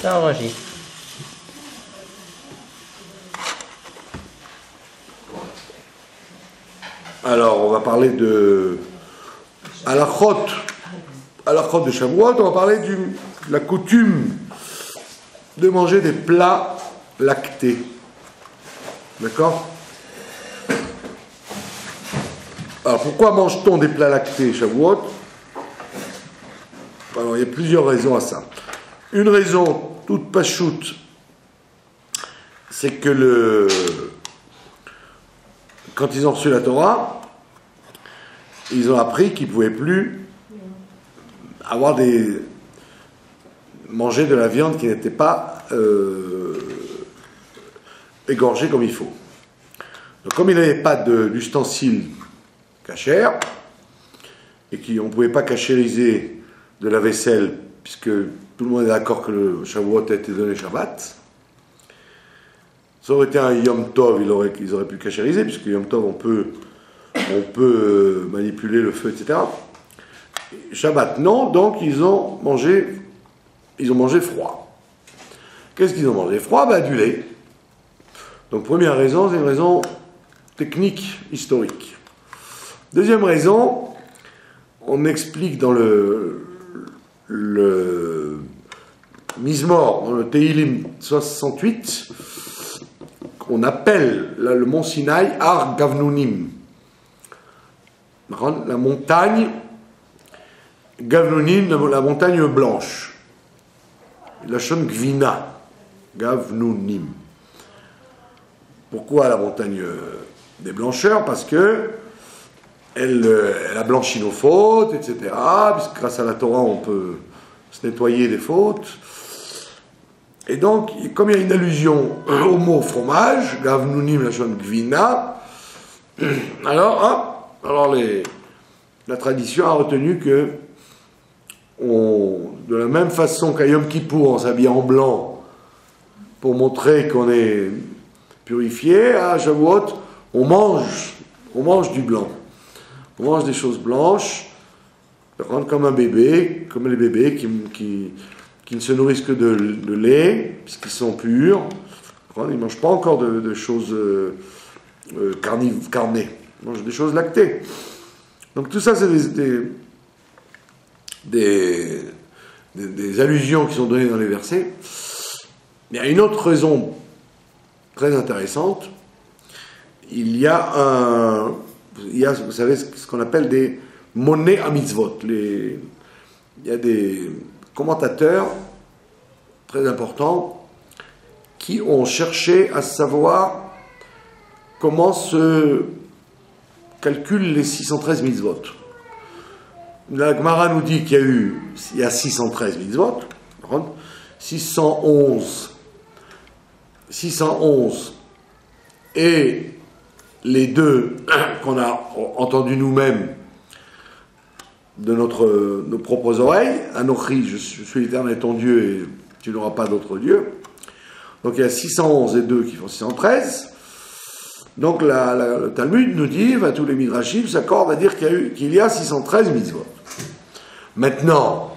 Ça enregistre. Alors, on va parler de halachot de Shavuot. On va parler de la coutume de manger des plats lactés. D'accord? Alors, pourquoi mange-t-on des plats lactés Shavuot? Alors, il y a plusieurs raisons à ça. Une raison toute pachoute, c'est que quand ils ont reçu la Torah, ils ont appris qu'ils ne pouvaient plus manger de la viande qui n'était pas égorgée comme il faut. Donc comme il n'y avait pas d'ustensiles cachers, et qu'on ne pouvait pas cachériser de la vaisselle, puisque tout le monde est d'accord que le Shavuot a été donné Shabbat, ça aurait été un Yom Tov, ils auraient pu cachériser, puisque Yom Tov, on peut manipuler le feu, etc. Shabbat, non, donc ils ont mangé froid. Qu'est-ce qu'ils ont mangé froid? Du lait. Donc première raison, c'est une raison technique, historique. Deuxième raison, on explique dans le Mizmor, dans le Tehillim 68, qu'on appelle le mont Sinaï Har Gavnunim. La montagne Gavnunim, la montagne blanche. La Shon Gvina, Gavnunim. Pourquoi la montagne des blancheurs? Parce que elle a blanchi nos fautes, etc. Puisque grâce à la Torah, on peut se nettoyer des fautes. Et donc, comme il y a une allusion au mot fromage, Gavnunim, la Shon Gvina, alors la tradition a retenu que, de la même façon qu'à Yom Kippour, on s'habille en blanc pour montrer qu'on est purifié, à Shavuot, on mange du blanc. On mange des choses blanches, comme un bébé, comme les bébés qui ne se nourrissent que de lait, puisqu'ils sont purs. Ils ne mangent pas encore de choses carnées. Ils mangent des choses lactées. Donc tout ça, c'est des allusions qui sont données dans les versets. Mais il y a une autre raison très intéressante. Il y a, vous savez, ce qu'on appelle des monnaies à mitzvot. Il y a des commentateurs très importants qui ont cherché à savoir comment se calculent les 613 mitzvot. La Gemara nous dit qu'il y a 613 mitzvot, 611 et les deux qu'on a entendus nous-mêmes de nos propres oreilles, Anochi, je suis l'Éternel ton Dieu et tu n'auras pas d'autre Dieu. Donc il y a 611 et 2 qui font 613. Donc le Talmud nous dit, tous les Midrashim s'accordent à dire qu'il y a 613 mitzvot. Maintenant,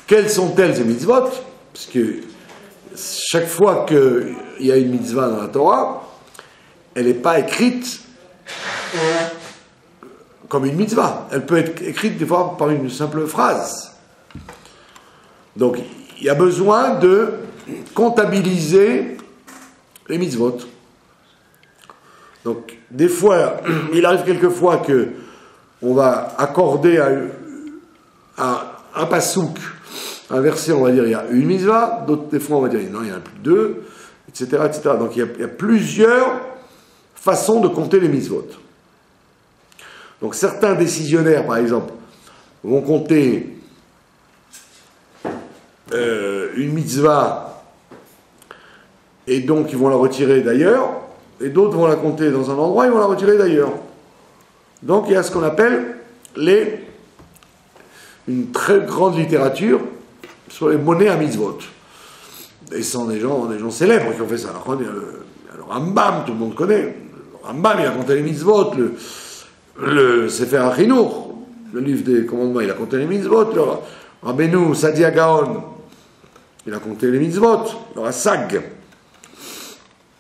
quelles sont-elles ces mitzvot? Parce que chaque fois qu'il y a une mitzvah dans la Torah, elle n'est pas écrite comme une mitzvah. Elle peut être écrite des fois par une simple phrase. Donc, il y a besoin de comptabiliser les mitzvot. Donc, des fois, il arrive quelquefois que on va accorder à un pasouk, un verset, on va dire il y a une mitzvah, d'autres des fois on va dire non, il y en a plus de deux, etc., etc. Donc, il y a plusieurs façon de compter les mitzvot. Donc certains décisionnaires, par exemple, vont compter une mitzvah et donc ils vont la retirer d'ailleurs, et d'autres vont la compter dans un endroit et vont la retirer d'ailleurs. Donc il y a ce qu'on appelle une très grande littérature sur les monnaies à mitzvot. Et ce sont des gens célèbres qui ont fait ça. Alors, il y a le Rambam, tout le monde connaît. Rambam, il a compté les mitzvot, le Sefer HaChinour, le livre des commandements, il a compté les mitzvot, le Rabbeinu Sadia Gaon, il a compté les mitzvot, le Rassag.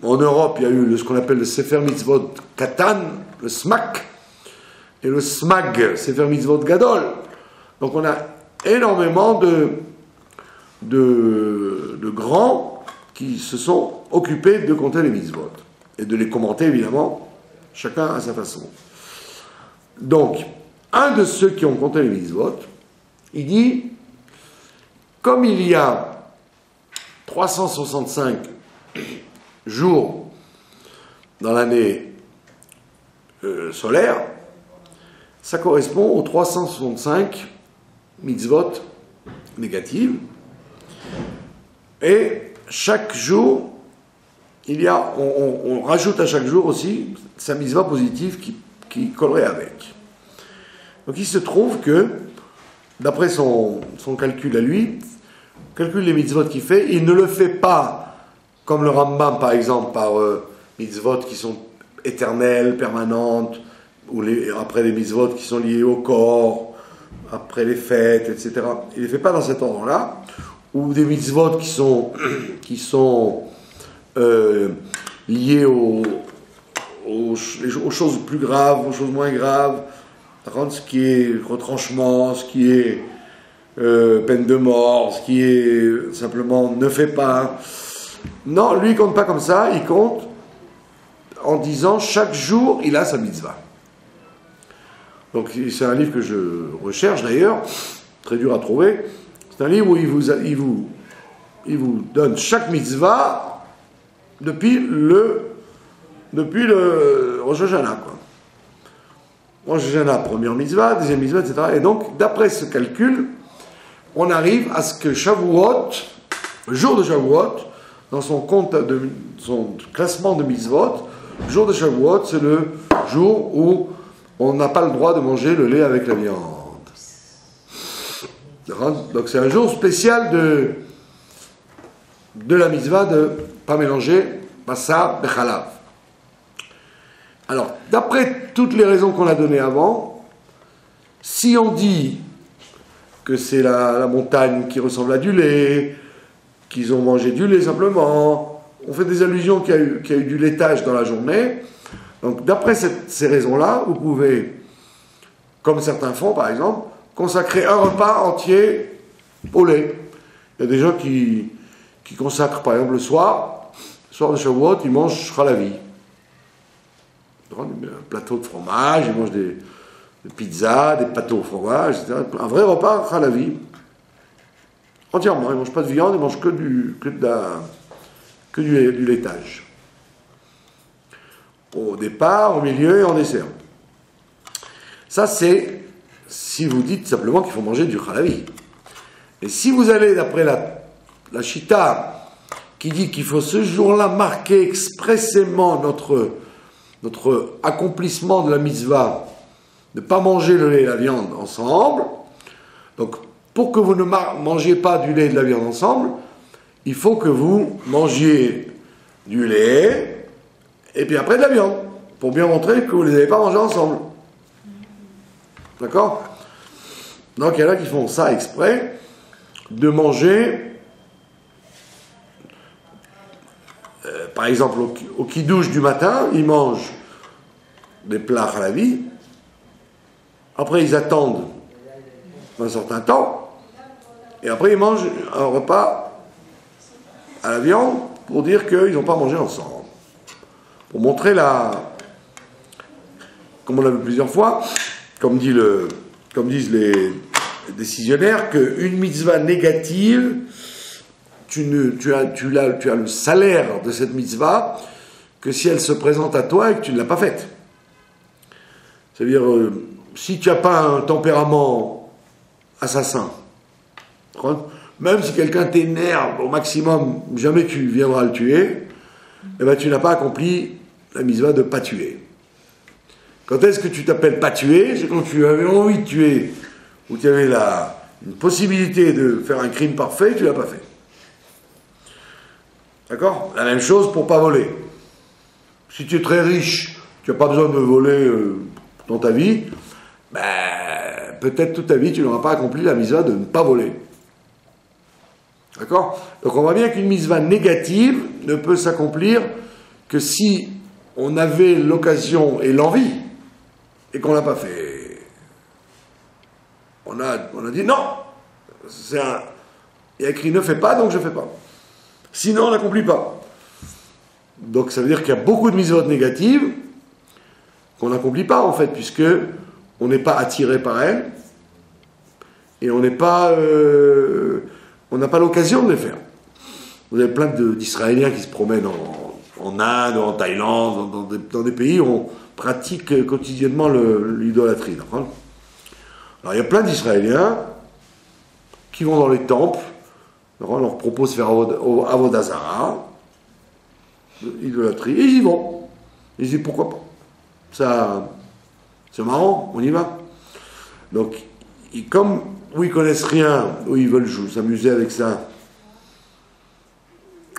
En Europe, il y a eu ce qu'on appelle le Sefer Mitzvot Katan, le SMAK, et le SMAG, Sefer Mitzvot Gadol. Donc on a énormément de grands qui se sont occupés de compter les mitzvot et de les commenter évidemment, chacun à sa façon. Donc, un de ceux qui ont compté les mitzvot, il dit, comme il y a 365 jours dans l'année solaire, ça correspond aux 365 mitzvot négatives. Et chaque jour, on rajoute à chaque jour aussi sa mitzvah positive qui collerait avec. Donc il se trouve que, d'après son calcul à lui, calcule les mitzvot qu'il fait, il ne le fait pas comme le Rambam par exemple, par mitzvot qui sont éternelles, permanentes, ou après les mitzvot qui sont liés au corps, après les fêtes, etc. Il ne les fait pas dans cet ordre-là, ou des mitzvot qui sont liées aux choses plus graves, aux choses moins graves, ce qui est retranchement, ce qui est peine de mort, ce qui est simplement ne fais pas. Non, lui il compte pas comme ça, il compte en disant chaque jour il a sa mitzvah. Donc c'est un livre que je recherche d'ailleurs, très dur à trouver. C'est un livre où il vous donne chaque mitzvah depuis le Rosh Hashanah, quoi. Rosh Hashanah, première mitzvah, deuxième mitzvah, etc. Et donc, d'après ce calcul, on arrive à ce que Shavuot, le jour de Shavuot, dans son classement de mitzvot, le jour de Shavuot, c'est le jour où on n'a pas le droit de manger le lait avec la viande. Donc c'est un jour spécial de la mitzvah de ne pas mélanger Bassa Bechalav. Alors, d'après toutes les raisons qu'on a données avant, si on dit que c'est la montagne qui ressemble à du lait, qu'ils ont mangé du lait simplement, on fait des allusions qu'il y a eu du laitage dans la journée. Donc, d'après ces raisons-là, vous pouvez, comme certains font par exemple, consacrer un repas entier au lait. Il y a des gens qui consacrent, par exemple, le soir de Shavuot, ils mangent chalavi. Un plateau de fromage, ils mangent des pizzas, des pâteaux au fromage, etc. Un vrai repas chalavi. Entièrement, ils ne mangent pas de viande, ils mangent que du laitage. Au départ, au milieu et en dessert. Ça, c'est si vous dites simplement qu'il faut manger du chalavi. Et si vous allez d'après la Shita, qui dit qu'il faut ce jour-là marquer expressément notre accomplissement de la mitzvah, de ne pas manger le lait et la viande ensemble, donc pour que vous ne mangiez pas du lait et de la viande ensemble, il faut que vous mangiez du lait et puis après de la viande, pour bien montrer que vous ne les avez pas mangés ensemble. D'accord? Donc il y en a qui font ça exprès, de manger, par exemple au kidouche du matin, ils mangent des plats chalavi, après ils attendent un certain temps, et après ils mangent un repas à la viande pour dire qu'ils n'ont pas mangé ensemble. Pour montrer comme on l'a vu plusieurs fois, comme disent les décisionnaires, qu'une mitzvah négative, tu as le salaire de cette mitzvah que si elle se présente à toi et que tu ne l'as pas faite. C'est-à-dire, si tu n'as pas un tempérament assassin, même si quelqu'un t'énerve au maximum, jamais tu viendras le tuer, eh ben, tu n'as pas accompli la mitzvah de ne pas tuer. Quand est-ce que tu t'appelles pas tuer? C'est quand tu avais envie de tuer, ou tu avais une possibilité de faire un crime parfait, tu ne l'as pas fait. D'accord? La même chose pour pas voler. Si tu es très riche, tu n'as pas besoin de voler dans ta vie, ben, peut-être toute ta vie tu n'auras pas accompli la mitzvah de ne pas voler. D'accord? Donc on voit bien qu'une mitzvah négative ne peut s'accomplir que si on avait l'occasion et l'envie et qu'on ne l'a pas fait. On a dit non, il y a écrit ne fais pas, donc je ne fais pas. Sinon on n'accomplit pas. Donc ça veut dire qu'il y a beaucoup de mitzvot négatives qu'on n'accomplit pas en fait, puisque on n'est pas attiré par elles et on n'est pas... on n'a pas l'occasion de les faire. Vous avez plein d'Israéliens qui se promènent en Inde, en Thaïlande, dans des pays où on pratique quotidiennement l'idolâtrie. Alors il y a plein d'Israéliens qui vont dans les temples, on leur propose de faire Avodah Zarah, idolâtrie, et ils y vont. Ils disent pourquoi pas. Ça, c'est marrant, on y va. Donc, comme où ils connaissent rien, où ils veulent s'amuser avec ça,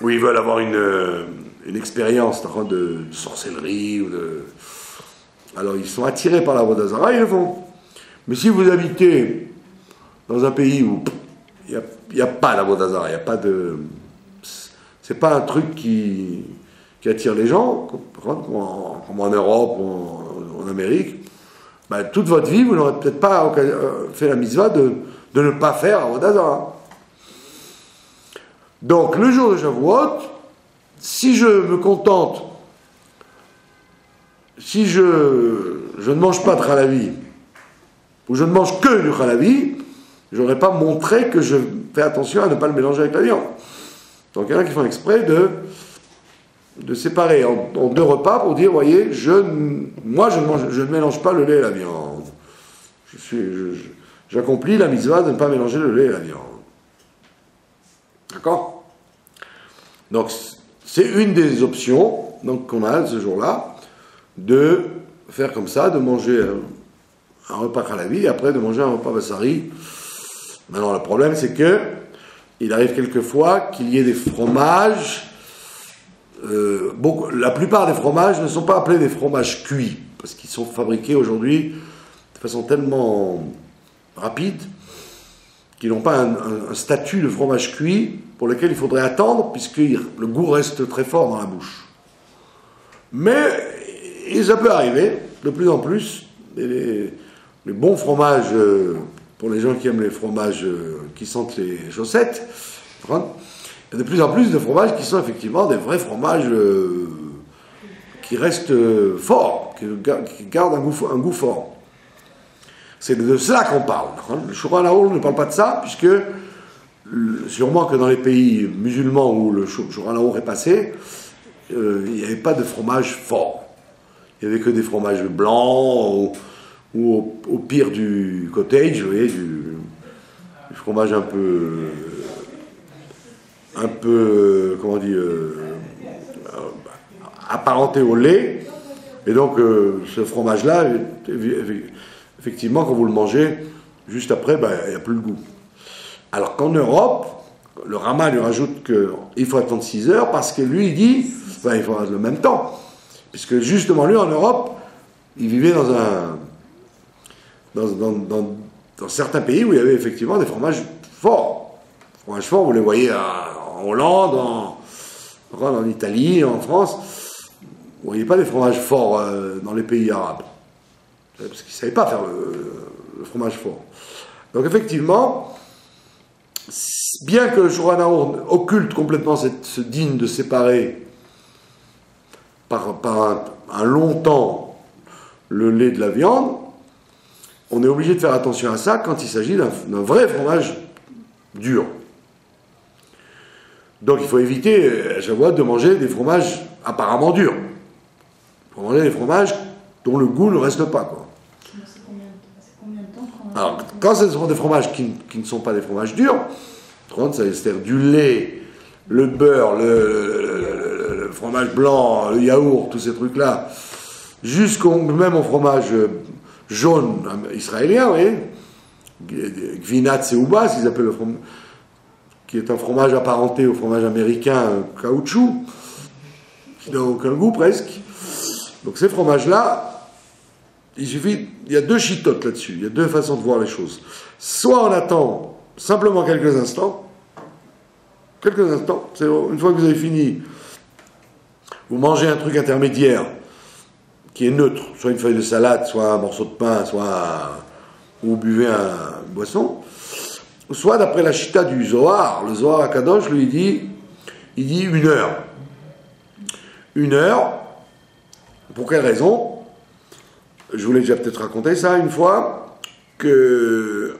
où ils veulent avoir une expérience de sorcellerie, alors ils sont attirés par la Avodah Zarah, ils le font. Mais si vous habitez dans un pays où il n'y a pas la Avodah Zarah, il n'y a pas de... C'est pas un truc qui attire les gens, comme en Europe ou en Amérique, ben, toute votre vie, vous n'aurez peut-être pas fait la mitzvah de ne pas faire Avodah Zarah. Donc, le jour de Shavuot, si je me contente, si je ne mange pas de halavi, ou je ne mange que du halavi, je n'aurais pas montré que je fais attention à ne pas le mélanger avec la viande. Donc, il y en a qui font exprès de séparer en deux repas pour dire, voyez, moi je ne mélange pas le lait et la viande. J'accomplis la mitzvah de ne pas mélanger le lait et la viande. D'accord? Donc c'est une des options qu'on a ce jour-là, de faire comme ça, de manger un repas halavi et après de manger un repas bassari. Maintenant le problème c'est que il arrive quelquefois qu'il y ait des fromages. La plupart des fromages ne sont pas appelés des fromages cuits, parce qu'ils sont fabriqués aujourd'hui de façon tellement rapide qu'ils n'ont pas un statut de fromage cuit pour lequel il faudrait attendre, puisque le goût reste très fort dans la bouche. Mais ça peut arriver, de plus en plus, les bons fromages, pour les gens qui aiment les fromages qui sentent les chaussettes, il y a de plus en plus de fromages qui sont effectivement des vrais fromages qui restent forts, qui gardent un goût fort. C'est de cela qu'on parle. Le Shulchan Arour ne parle pas de ça, puisque sûrement que dans les pays musulmans où le Shulchan Arour est passé, il n'y avait pas de fromage fort. Il n'y avait que des fromages blancs, ou au pire du cottage, vous voyez, du fromage un peu, comment on dit, apparenté au lait. Et donc, ce fromage-là, effectivement, quand vous le mangez, juste après, il n'y a plus le goût. Alors qu'en Europe, le Rama lui rajoute qu'il faut attendre 6 heures, parce que lui, il dit, il faut le même temps. Puisque justement, lui, en Europe, il vivait dans certains pays où il y avait effectivement des fromages forts. Les fromages forts, vous les voyez en Hollande, en Italie, en France. Vous ne voyez pas des fromages forts dans les pays arabes. Parce qu'ils ne savaient pas faire le fromage fort. Donc effectivement, bien que le Shulchan Arour occulte complètement ce digne de séparer par un long temps le lait de la viande, on est obligé de faire attention à ça quand il s'agit d'un vrai fromage dur. Donc il faut éviter à chaque fois de manger des fromages apparemment durs. Il faut manger des fromages dont le goût ne reste pas, quoi. C'est combien de temps Alors, quand ce sont des fromages qui ne sont pas des fromages durs, c'est-à-dire du lait, le beurre, le fromage blanc, le yaourt, tous ces trucs-là, même au fromage jaune israélien, vous voyez, Gvinat Seuba, qu'ils appellent qui est un fromage apparenté au fromage américain caoutchouc, qui n'a aucun goût presque. Donc ces fromages-là, il y a 2 chitotes là-dessus, il y a 2 façons de voir les choses. Soit on attend simplement quelques instants, quelques instants. Une fois que vous avez fini, vous mangez un truc intermédiaire qui est neutre, soit une feuille de salade, soit un morceau de pain, ou vous buvez une boisson, soit d'après la chita du Zohar, le Zohar Akadosh lui dit 1 heure. 1 heure, pour quelle raison? Je vous l'ai déjà peut-être raconté ça une fois, que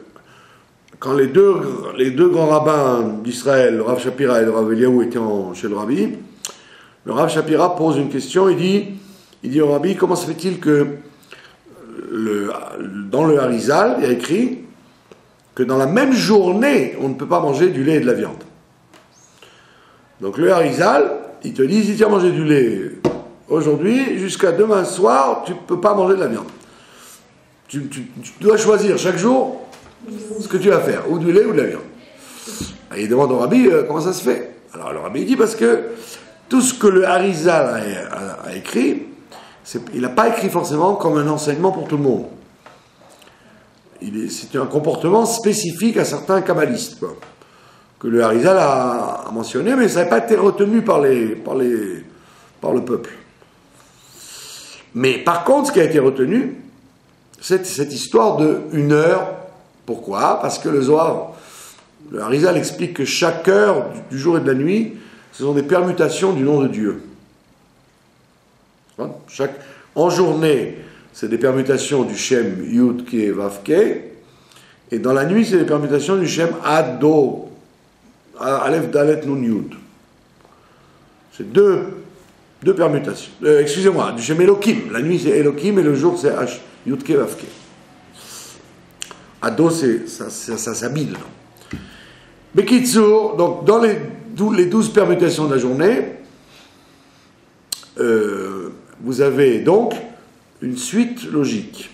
quand les deux grands rabbins d'Israël, le Rav Shapira et le Rav Eliaou, étaient chez le Rabbi, le Rav Shapira pose une question, il dit au Rabbi, comment se fait-il que dans le Harizal, il y a écrit que dans la même journée, on ne peut pas manger du lait et de la viande. Donc le Harizal, il te dit, si tu as mangé du lait aujourd'hui, jusqu'à demain soir, tu ne peux pas manger de la viande. Tu dois choisir chaque jour ce que tu vas faire, ou du lait ou de la viande. Et il demande au Rabbi comment ça se fait. Alors le Rabbi dit parce que tout ce que le Harizal a écrit, il n'a pas écrit forcément comme un enseignement pour tout le monde. C'est un comportement spécifique à certains kabbalistes, quoi, que le Harizal a mentionné, mais ça n'a pas été retenu par le peuple. Mais par contre, ce qui a été retenu, c'est cette histoire de 1 heure. Pourquoi? Parce que le Zohar, le Harizal explique que chaque heure du jour et de la nuit, ce sont des permutations du nom de Dieu. En journée, c'est des permutations du Shem Yud Ke Vav Ke, et dans la nuit, c'est des permutations du Shem Ado, Aleph Dalet Nun Yud. C'est deux permutations. Excusez-moi, du Shem Elohim. La nuit, c'est Elohim, et le jour, c'est H Yud Ke Vav Ke. Ado, ça s'habille. Bekitsour, donc dans les 12 permutations de la journée, vous avez donc une suite logique.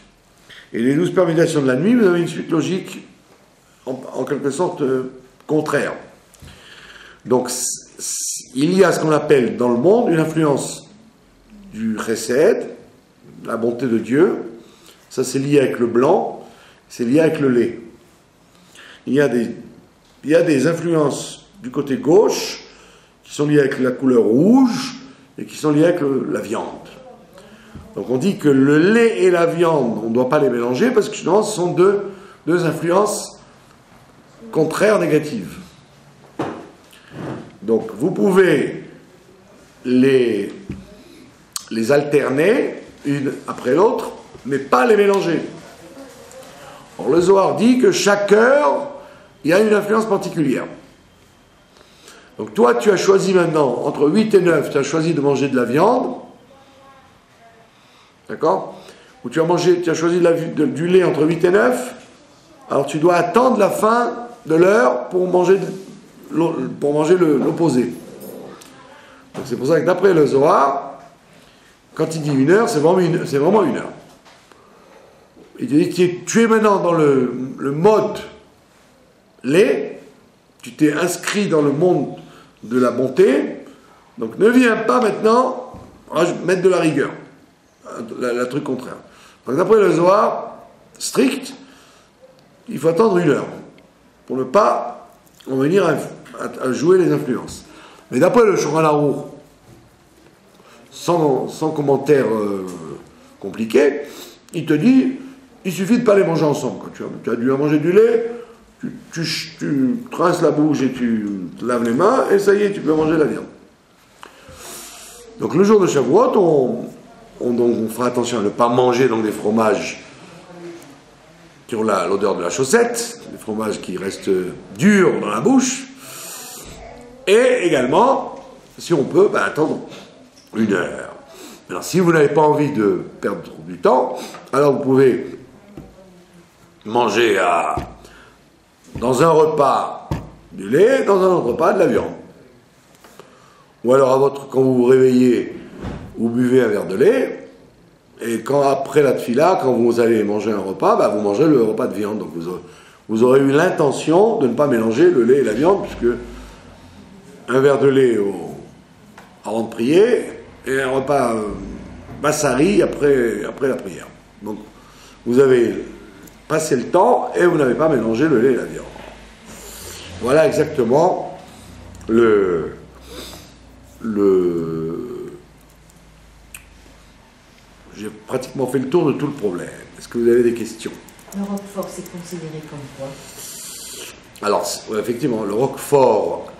Et les 12 permutations de la nuit, vous avez une suite logique en quelque sorte contraire. Donc il y a ce qu'on appelle dans le monde une influence du chesed, la bonté de Dieu. Ça c'est lié avec le blanc, c'est lié avec le lait. Il y a des influences du côté gauche qui sont liées avec la couleur rouge et qui sont liées avec la viande. Donc on dit que le lait et la viande, on ne doit pas les mélanger parce que sinon ce sont deux influences contraires, négatives. Donc vous pouvez les alterner une après l'autre, mais pas les mélanger. Or le Zohar dit que chaque heure, il y a une influence particulière. Donc toi, tu as choisi maintenant, entre 8 et 9, tu as choisi de manger de la viande, d'accord? Ou tu as choisi du lait entre 8 et 9, alors tu dois attendre la fin de l'heure pour manger l'opposé. Donc c'est pour ça que d'après le Zohar, quand il dit 1 heure, c'est vraiment 1 heure. Il te dit, tu es maintenant dans le mode lait, tu t'es inscrit dans le monde de la bonté, donc ne viens pas maintenant mettre de la rigueur, la truc contraire. Donc d'après le Zohar, strict, il faut attendre 1 heure, pour ne pas en venir à jouer les influences. Mais d'après le Shulchan Aruch, sans commentaire compliqué, il te dit, il suffit de ne pas les manger ensemble. Quand tu as dû manger du lait, tu rinces la bouche et tu te laves les mains, et ça y est, tu peux manger la viande. Donc le jour de Shavuot, on fera attention à ne pas manger donc, des fromages qui ont l'odeur de la chaussette, des fromages qui restent durs dans la bouche, et également, si on peut, attendre 1 heure. Alors si vous n'avez pas envie de perdre du temps, alors vous pouvez manger dans un repas du lait, dans un autre repas de la viande. Ou alors quand vous vous réveillez, vous buvez un verre de lait, et après la tefila, quand vous allez manger un repas, vous mangez le repas de viande. Donc vous aurez eu l'intention de ne pas mélanger le lait et la viande, puisque un verre de lait avant de prier, et un repas bassari après la prière. Donc vous avez passé le temps et vous n'avez pas mélangé le lait et la viande. Voilà exactement J'ai pratiquement fait le tour de tout le problème. Est-ce que vous avez des questions? Le roquefort, c'est considéré comme quoi? Alors, effectivement, le roquefort,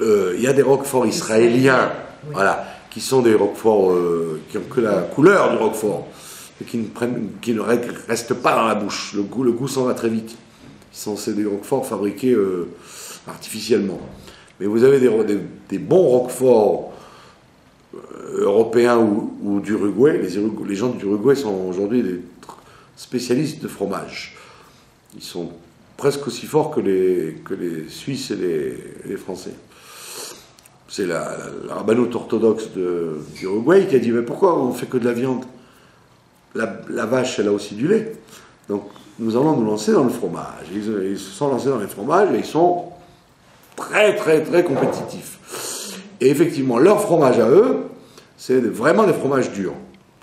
il y a des roqueforts israéliens, oui. Voilà, qui sont des roqueforts qui n'ont que la couleur du roquefort, et qui ne restent pas dans la bouche. Le goût s'en va très vite. C'est des roqueforts fabriqués artificiellement. Mais vous avez des bons roqueforts européens ou d'Uruguay. Les gens d'Uruguay sont aujourd'hui des spécialistes de fromage. Ils sont presque aussi forts que les Suisses et les Français. C'est la rabbanoute orthodoxe d'Uruguay qui a dit « Mais pourquoi on fait que de la viande? La vache, elle a aussi du lait. Donc nous allons nous lancer dans le fromage. » Ils se sont lancés dans les fromages et ils sont très très très compétitifs. Et effectivement, leur fromage à eux, c'est vraiment des fromages durs.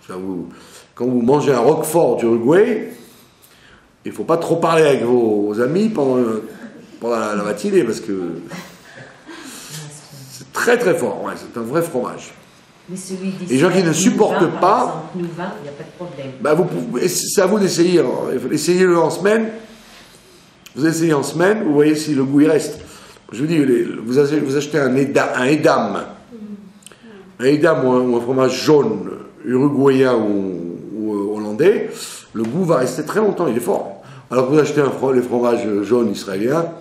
Quand vous mangez un roquefort d'Uruguay, il ne faut pas trop parler avec vos amis pendant la matinée, parce que c'est très très fort. Ouais, c'est un vrai fromage. Mais celui les gens qui ne supportent pas, il n'y a pas de problème. Bah c'est à vous d'essayer. Essayez-le en semaine. Vous essayez en semaine, vous voyez si le goût il reste. Je vous dis, vous achetez un edam. Un edam ou un fromage jaune, uruguayen ou hollandais, le goût va rester très longtemps, il est fort. Alors que vous achetez les fromages jaunes israéliens,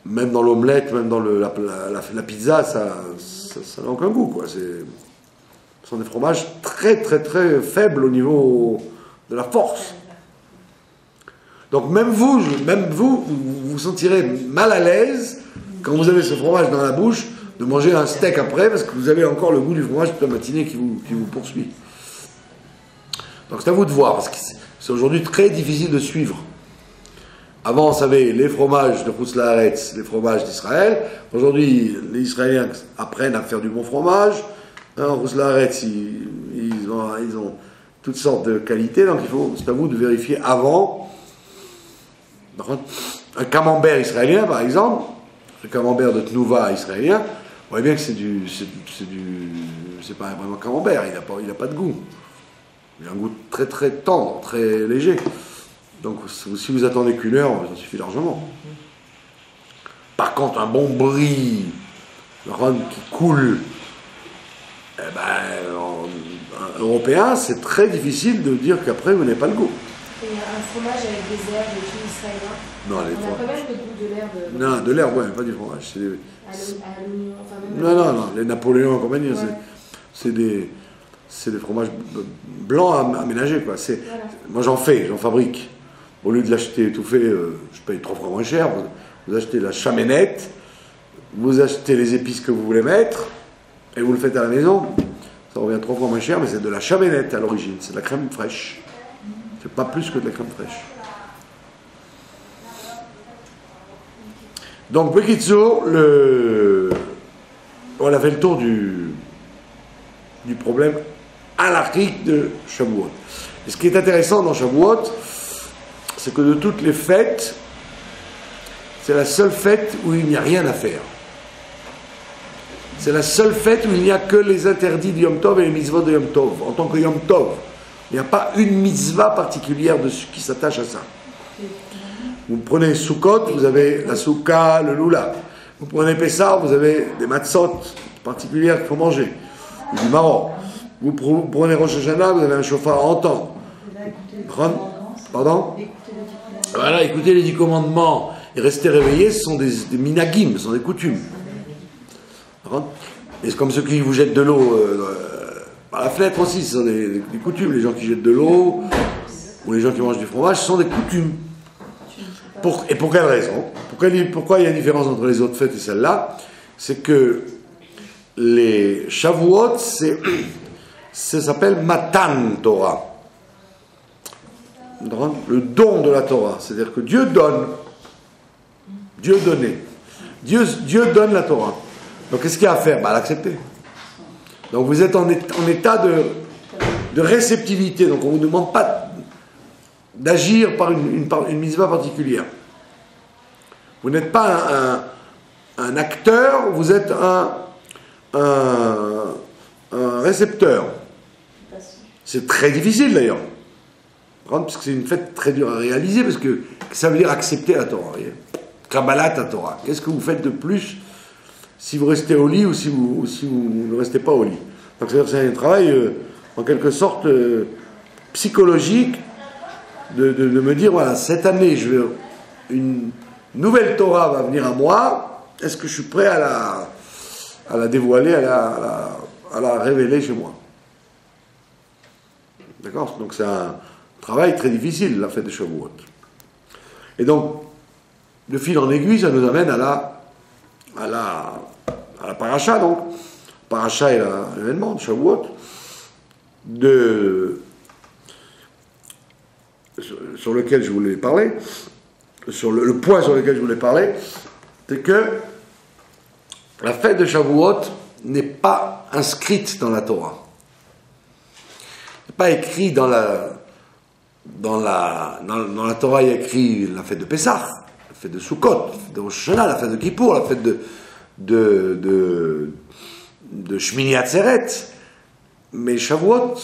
même dans l'omelette, même dans la pizza, ça n'a aucun goût, quoi. Ce sont des fromages très très très faibles au niveau de la force. Donc même vous vous sentirez mal à l'aise quand vous avez ce fromage dans la bouche de manger un steak après, parce que vous avez encore le goût du fromage toute la matinée qui vous poursuit. Donc c'est à vous de voir, parce que c'est aujourd'hui très difficile de suivre. Avant, on savait les fromages de Chutz La'aretz, les fromages d'Israël. Aujourd'hui, les Israéliens apprennent à faire du bon fromage. En Chutz La'aretz, ils ont toutes sortes de qualités, donc c'est à vous de vérifier avant. Un camembert israélien, par exemple, le camembert de Tnuva israélien, vous voyez bien que c'est pas vraiment camembert, il n'a pas de goût. Il a un goût très très tendre, très léger. Donc si vous attendez qu'une heure, ça suffit largement. Par contre, un bon brie, le rhum qui coule, un européen, c'est très difficile de dire qu'après vous n'avez pas le goût. Et un fromage avec des herbes et tout israélien. Non, On a quand même le goût de l'herbe. Non, de l'herbe, ouais, pas du fromage. Non, les Napoléons et compagnie, ouais. C'est des fromages blancs aménagés, quoi. Voilà. Moi, j'en fabrique. Au lieu de l'acheter tout fait, je paye 3 fois moins cher. Vous achetez la chaménette, vous achetez les épices que vous voulez mettre, et vous le faites à la maison. Ça revient 3 fois moins cher, mais c'est de la chaménette à l'origine. C'est de la crème fraîche. C'est pas plus que de la crème fraîche. Donc, Bekitso, on a fait le tour du problème halachique de Shavuot. Et ce qui est intéressant dans Shavuot, c'est que de toutes les fêtes, c'est la seule fête où il n'y a rien à faire. C'est la seule fête où il n'y a que les interdits de Yom Tov et les mitzvot de Yom Tov. En tant que Yom Tov, il n'y a pas une mitzvah particulière qui s'attache à ça. Vous prenez Sukkot, vous avez la Soukha, le Lula. Vous prenez Pessah, vous avez des matzot particulières qu'il faut manger, du marron. Vous prenez Rosh Hashanah, vous avez un chauffard à entendre. Pardon? Voilà, écoutez les 10 commandements et rester réveillés, ce sont des minagim, ce sont des coutumes. Et c'est comme ceux qui vous jettent de l'eau par la fenêtre aussi, ce sont des coutumes. Les gens qui jettent de l'eau, ou les gens qui mangent du fromage, ce sont des coutumes. Et pour quelle raison? Pourquoi il y a une différence entre les autres fêtes et celle-là? C'est que les Shavuot, ça s'appelle Matan Torah. Le don de la Torah. C'est-à-dire que Dieu donne. Dieu donnait. Dieu donne la Torah. Donc qu'est-ce qu'il y a à faire? L'accepter. Donc vous êtes en état de réceptivité. Donc on ne vous demande pas d'agir par une mitzvah particulière. Vous n'êtes pas un acteur, vous êtes un récepteur. C'est très difficile d'ailleurs. Parce que c'est une fête très dure à réaliser, parce que ça veut dire accepter la Torah. Kabbalat la Torah. Qu'est-ce que vous faites de plus si vous restez au lit ou si vous ne restez pas au lit? Donc c'est un travail en quelque sorte psychologique de me dire, voilà, cette année, une nouvelle Torah va venir à moi, est-ce que je suis prêt à la dévoiler, à la révéler chez moi? D'accord? Donc c'est un travail très difficile, la fête de Shavuot. Et donc, de fil en aiguille, ça nous amène à la paracha, donc. Paracha est l'événement de Shavuot, sur lequel je voulais parler, sur le point sur lequel je voulais parler, c'est que la fête de Shavuot n'est pas inscrite dans la Torah. Pas écrit dans la Torah, il y a écrit la fête de Pessah, la fête de Sukkot, la fête de Rosh Hashanah, la fête de Kippour, la fête de Shmini Atzeret. Mais Shavuot,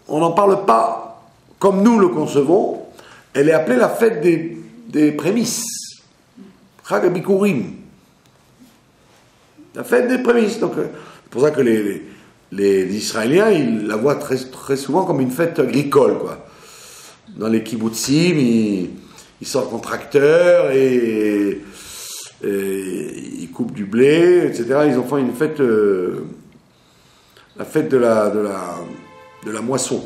on n'en parle pas comme nous le concevons. Elle est appelée la fête des prémices, Chag HaBikurim, la fête des prémices. Donc c'est pour ça que les Israéliens, ils la voient très, très souvent comme une fête agricole, quoi. Dans les kibbutzim, ils sortent en tracteur et ils coupent du blé, etc. Ils en font une fête, la fête de la moisson.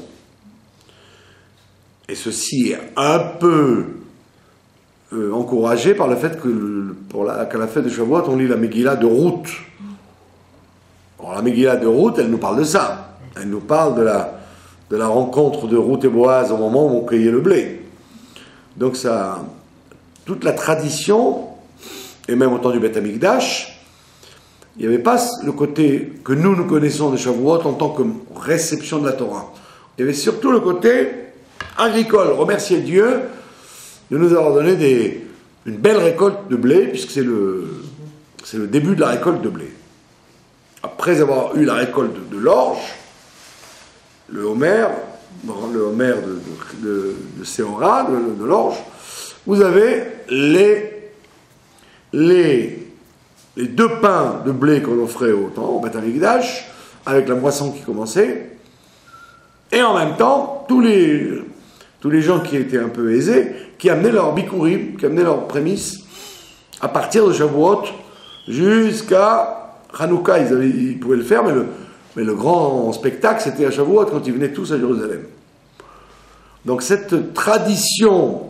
Et ceci est un peu encouragé par le fait qu'à la fête de Shavuot, on lit la Megillah de Ruth. Alors, la Megillah de Ruth, elle nous parle de ça. Elle nous parle de la rencontre de Ruth et Boaz au moment où on cueillait le blé. Donc ça, toute la tradition, et même au temps du Beth Amikdash, il n'y avait pas le côté que nous connaissons de Shavuot en tant que réception de la Torah. Il y avait surtout le côté agricole, remercier Dieu de nous avoir donné une belle récolte de blé, puisque c'est le début de la récolte de blé. Après avoir eu la récolte de l'orge, le Homer de Séora, de l'orge, vous avez les 2 pains de blé qu'on offrait au Beth Amikdash, avec la moisson qui commençait, et en même temps, tous les gens qui étaient un peu aisés, qui amenaient leur bikurim, qui amenaient leurs prémices, à partir de Shavuot jusqu'à Hanouka, ils pouvaient le faire, mais le grand spectacle, c'était à Shavuot, quand ils venaient tous à Jérusalem. Donc cette tradition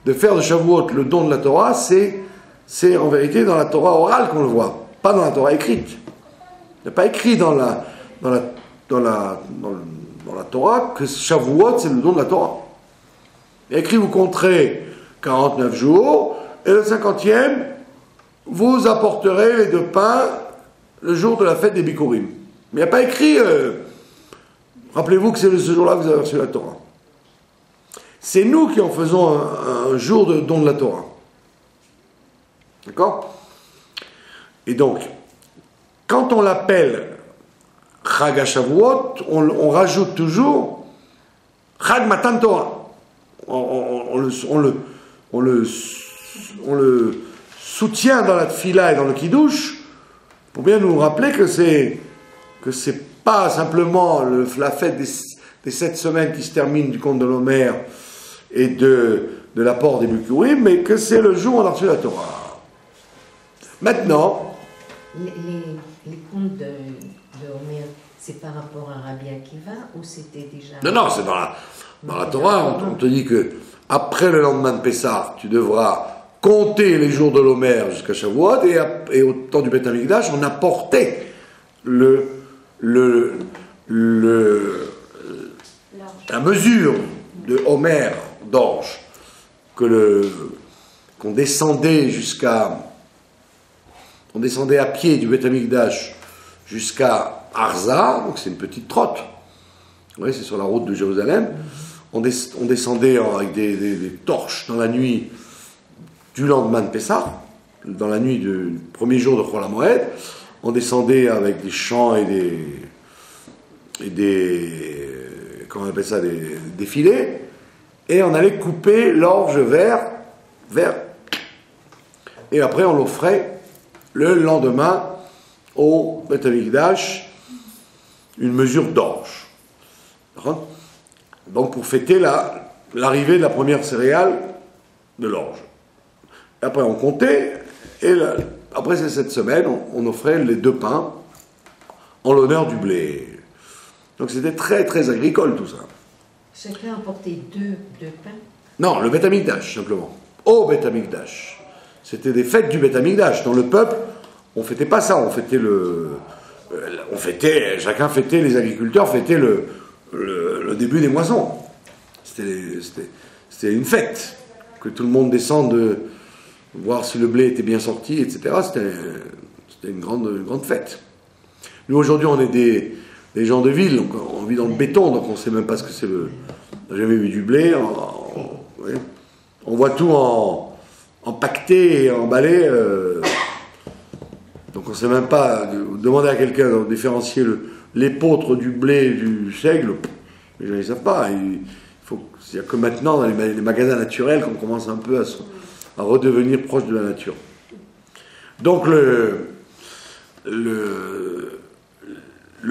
de faire de Shavuot le don de la Torah, c'est en vérité dans la Torah orale qu'on le voit, pas dans la Torah écrite. Il n'est pas écrit dans la Torah que Shavuot, c'est le don de la Torah. Il est écrit, vous compterez 49 jours, et le 50e, vous apporterez les 2 pains le jour de la fête des Bikurim. Mais il n'y a pas écrit, rappelez-vous que c'est ce jour-là que vous avez reçu la Torah. C'est nous qui en faisons un jour de don de la Torah. D'accord? Et donc, quand on l'appelle Chag HaShavuot, on rajoute toujours Chag Matan Torah. On le soutient dans la tfila et dans le kiddush pour bien nous rappeler que c'est pas simplement la fête des 7 semaines qui se termine du conte de l'Homer et de l'apport des Bikurim, mais que c'est le jour où on a reçu la Torah. Maintenant, les contes de Homer, c'est par rapport à Rabbi Akiva ou c'était déjà... Non, c'est dans la Torah, on te dit que après le lendemain de Pessah, tu devras compter les jours de l'Homer jusqu'à Shavuot, et au temps du Beth Amikdash, on apportait la mesure de Homer d'orge qu'on descendait on descendait à pied du Beth Amikdash jusqu'à Arza, donc c'est une petite trotte. Oui, c'est sur la route de Jérusalem. On descendait avec des torches dans la nuit du lendemain de Pessah, dans la nuit du premier jour de Chol HaMoed, on descendait avec des champs et des comment on appelle ça, des filets, et on allait couper l'orge vers, et après on l'offrait le lendemain au Beth Amikdash, une mesure d'orge. Donc pour fêter l'arrivée de la première céréale de l'orge. Après on comptait, et après cette semaine, on offrait les 2 pains en l'honneur du blé. Donc c'était très très agricole tout ça. Chacun apportait deux pains? Non, le Beth Amikdash simplement. Au Beth Amikdash. C'était des fêtes du Beth Amikdash. Dans le peuple, on fêtait pas ça, on fêtait chacun fêtait, les agriculteurs fêtaient le début des moissons. C'était une fête, que tout le monde descende voir si le blé était bien sorti, etc. C'était une grande fête. Nous aujourd'hui on est des gens de ville, donc on vit dans le béton, donc on ne sait même pas ce que c'est on n'a jamais vu du blé, on voit tout empaqueté et emballé, donc on ne sait même pas, demander à quelqu'un de différencier l'épeautre du blé du seigle, les gens ne savent pas. Il n'y a que maintenant dans les magasins naturels qu'on commence un peu à redevenir proche de la nature. Donc le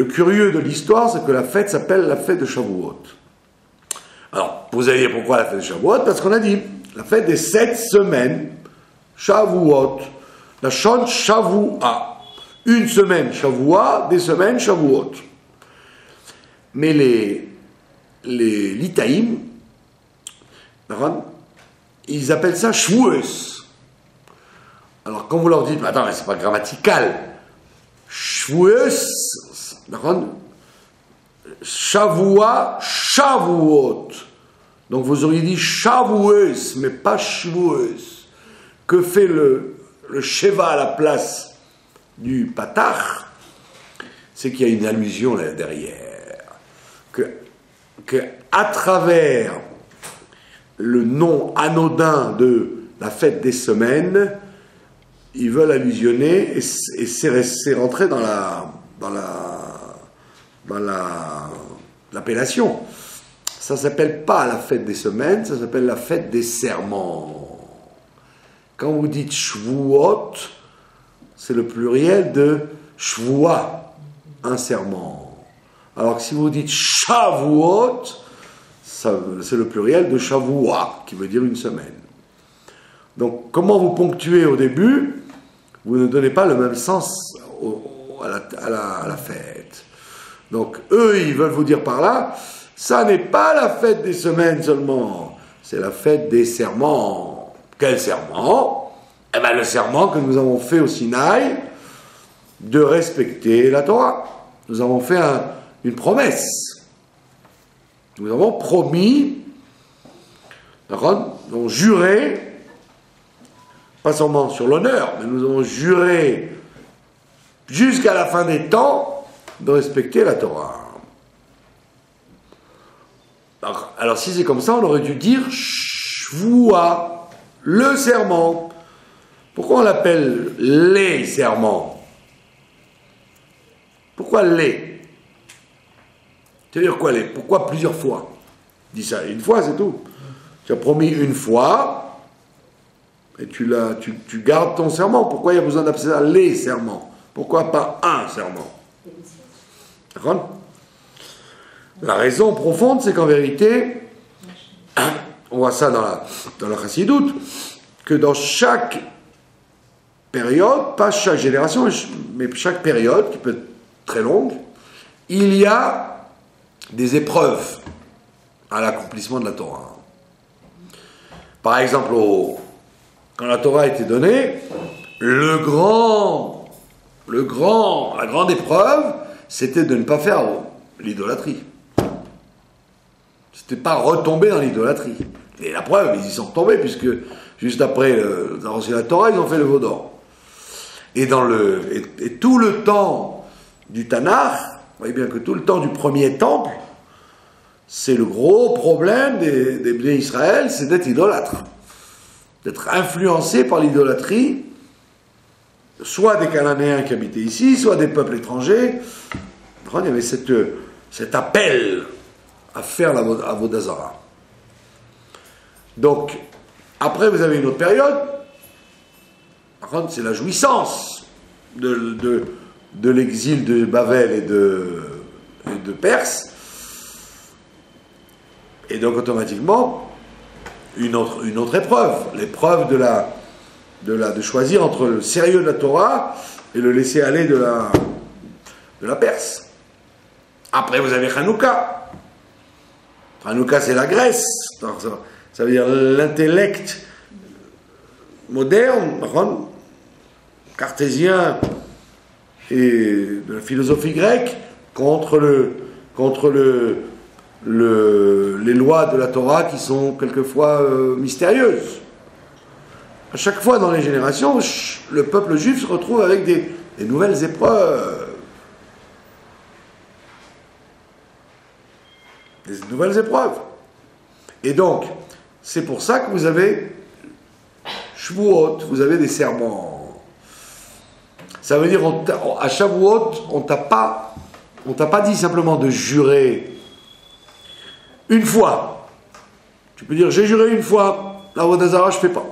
curieux de l'histoire, c'est que la fête s'appelle la fête de Shavuot. Alors, vous allez dire pourquoi la fête de Shavuot? Parce qu'on a dit, la fête des 7 semaines, Shavuot, la Shon Shavua. Une semaine Shavua, des semaines Shavuot. Mais les Litaïm, ils appellent ça Shavuos. Alors, quand vous leur dites, attends, mais c'est pas grammatical. Shavuos, Shavua, Shavuot. Donc vous auriez dit Shavuos, mais pas Shavuos. Que fait le Sheva à la place du Patach? C'est qu'il y a une allusion là derrière. Que à travers le nom anodin de la fête des semaines, ils veulent allusionner, et c'est rentré dans l'appellation. Ça ne s'appelle pas la fête des semaines, ça s'appelle la fête des serments. Quand vous dites Shavuot, c'est le pluriel de Shavua, un serment. Alors que si vous dites Shavuot, c'est le pluriel de Shavua, qui veut dire une semaine. Donc, comment vous ponctuez au début, vous ne donnez pas le même sens à la fête. Donc, eux, ils veulent vous dire par là, ça n'est pas la fête des semaines seulement, c'est la fête des serments. Quel serment? Eh bien, le serment que nous avons fait au Sinaï, de respecter la Torah. Nous avons fait une promesse. Nous avons promis, d'accord? Nous avons juré, pas seulement sur l'honneur, mais nous avons juré jusqu'à la fin des temps de respecter la Torah. Alors si c'est comme ça, on aurait dû dire Shvua, le serment. Pourquoi on l'appelle les serments? Pourquoi les? C'est-à-dire quoi les? Pourquoi plusieurs fois? Dis ça, une fois c'est tout. Tu as promis une fois, et tu gardes ton serment. Pourquoi il y a besoin d'appeler ça les serments? Pourquoi pas un serment? D'accord? La raison profonde, c'est qu'en vérité, on voit ça dans la Chassidoute, que dans chaque période, pas chaque génération, mais chaque période, qui peut être très longue, il y a des épreuves à l'accomplissement de la Torah. Par exemple, quand la Torah a été donnée, la grande épreuve, c'était de ne pas faire l'idolâtrie. C'était pas retomber dans l'idolâtrie. Et la preuve, ils y sont retombés, puisque juste après avoir reçu la Torah, ils ont fait le veau d'or. Et tout le temps du Tanakh, vous voyez bien que tout le temps du premier temple, c'est le gros problème des Bnei Israël, c'est d'être idolâtre. D'être influencé par l'idolâtrie soit des Cananéens qui habitaient ici, soit des peuples étrangers. Il y avait cet appel à faire la Avodah Zarah. Donc, après, vous avez une autre période. Par contre, c'est la jouissance de l'exil de Babel et de Perse. Et donc, automatiquement, une autre épreuve. L'épreuve de choisir entre le sérieux de la Torah et le laisser aller de la Perse. Après, vous avez Hanouka. Hanouka, c'est la Grèce. Ça veut dire l'intellect moderne, cartésien et de la philosophie grecque contre les lois de la Torah qui sont quelquefois mystérieuses. À chaque fois dans les générations, le peuple juif se retrouve avec des nouvelles épreuves. Des nouvelles épreuves. Et donc, c'est pour ça que vous avez Shavuot, vous avez des serments. Ça veut dire, à Shavuot, on t'a pas dit simplement de jurer une fois. Tu peux dire, j'ai juré une fois, la Avodah Zarah, je ne fais pas.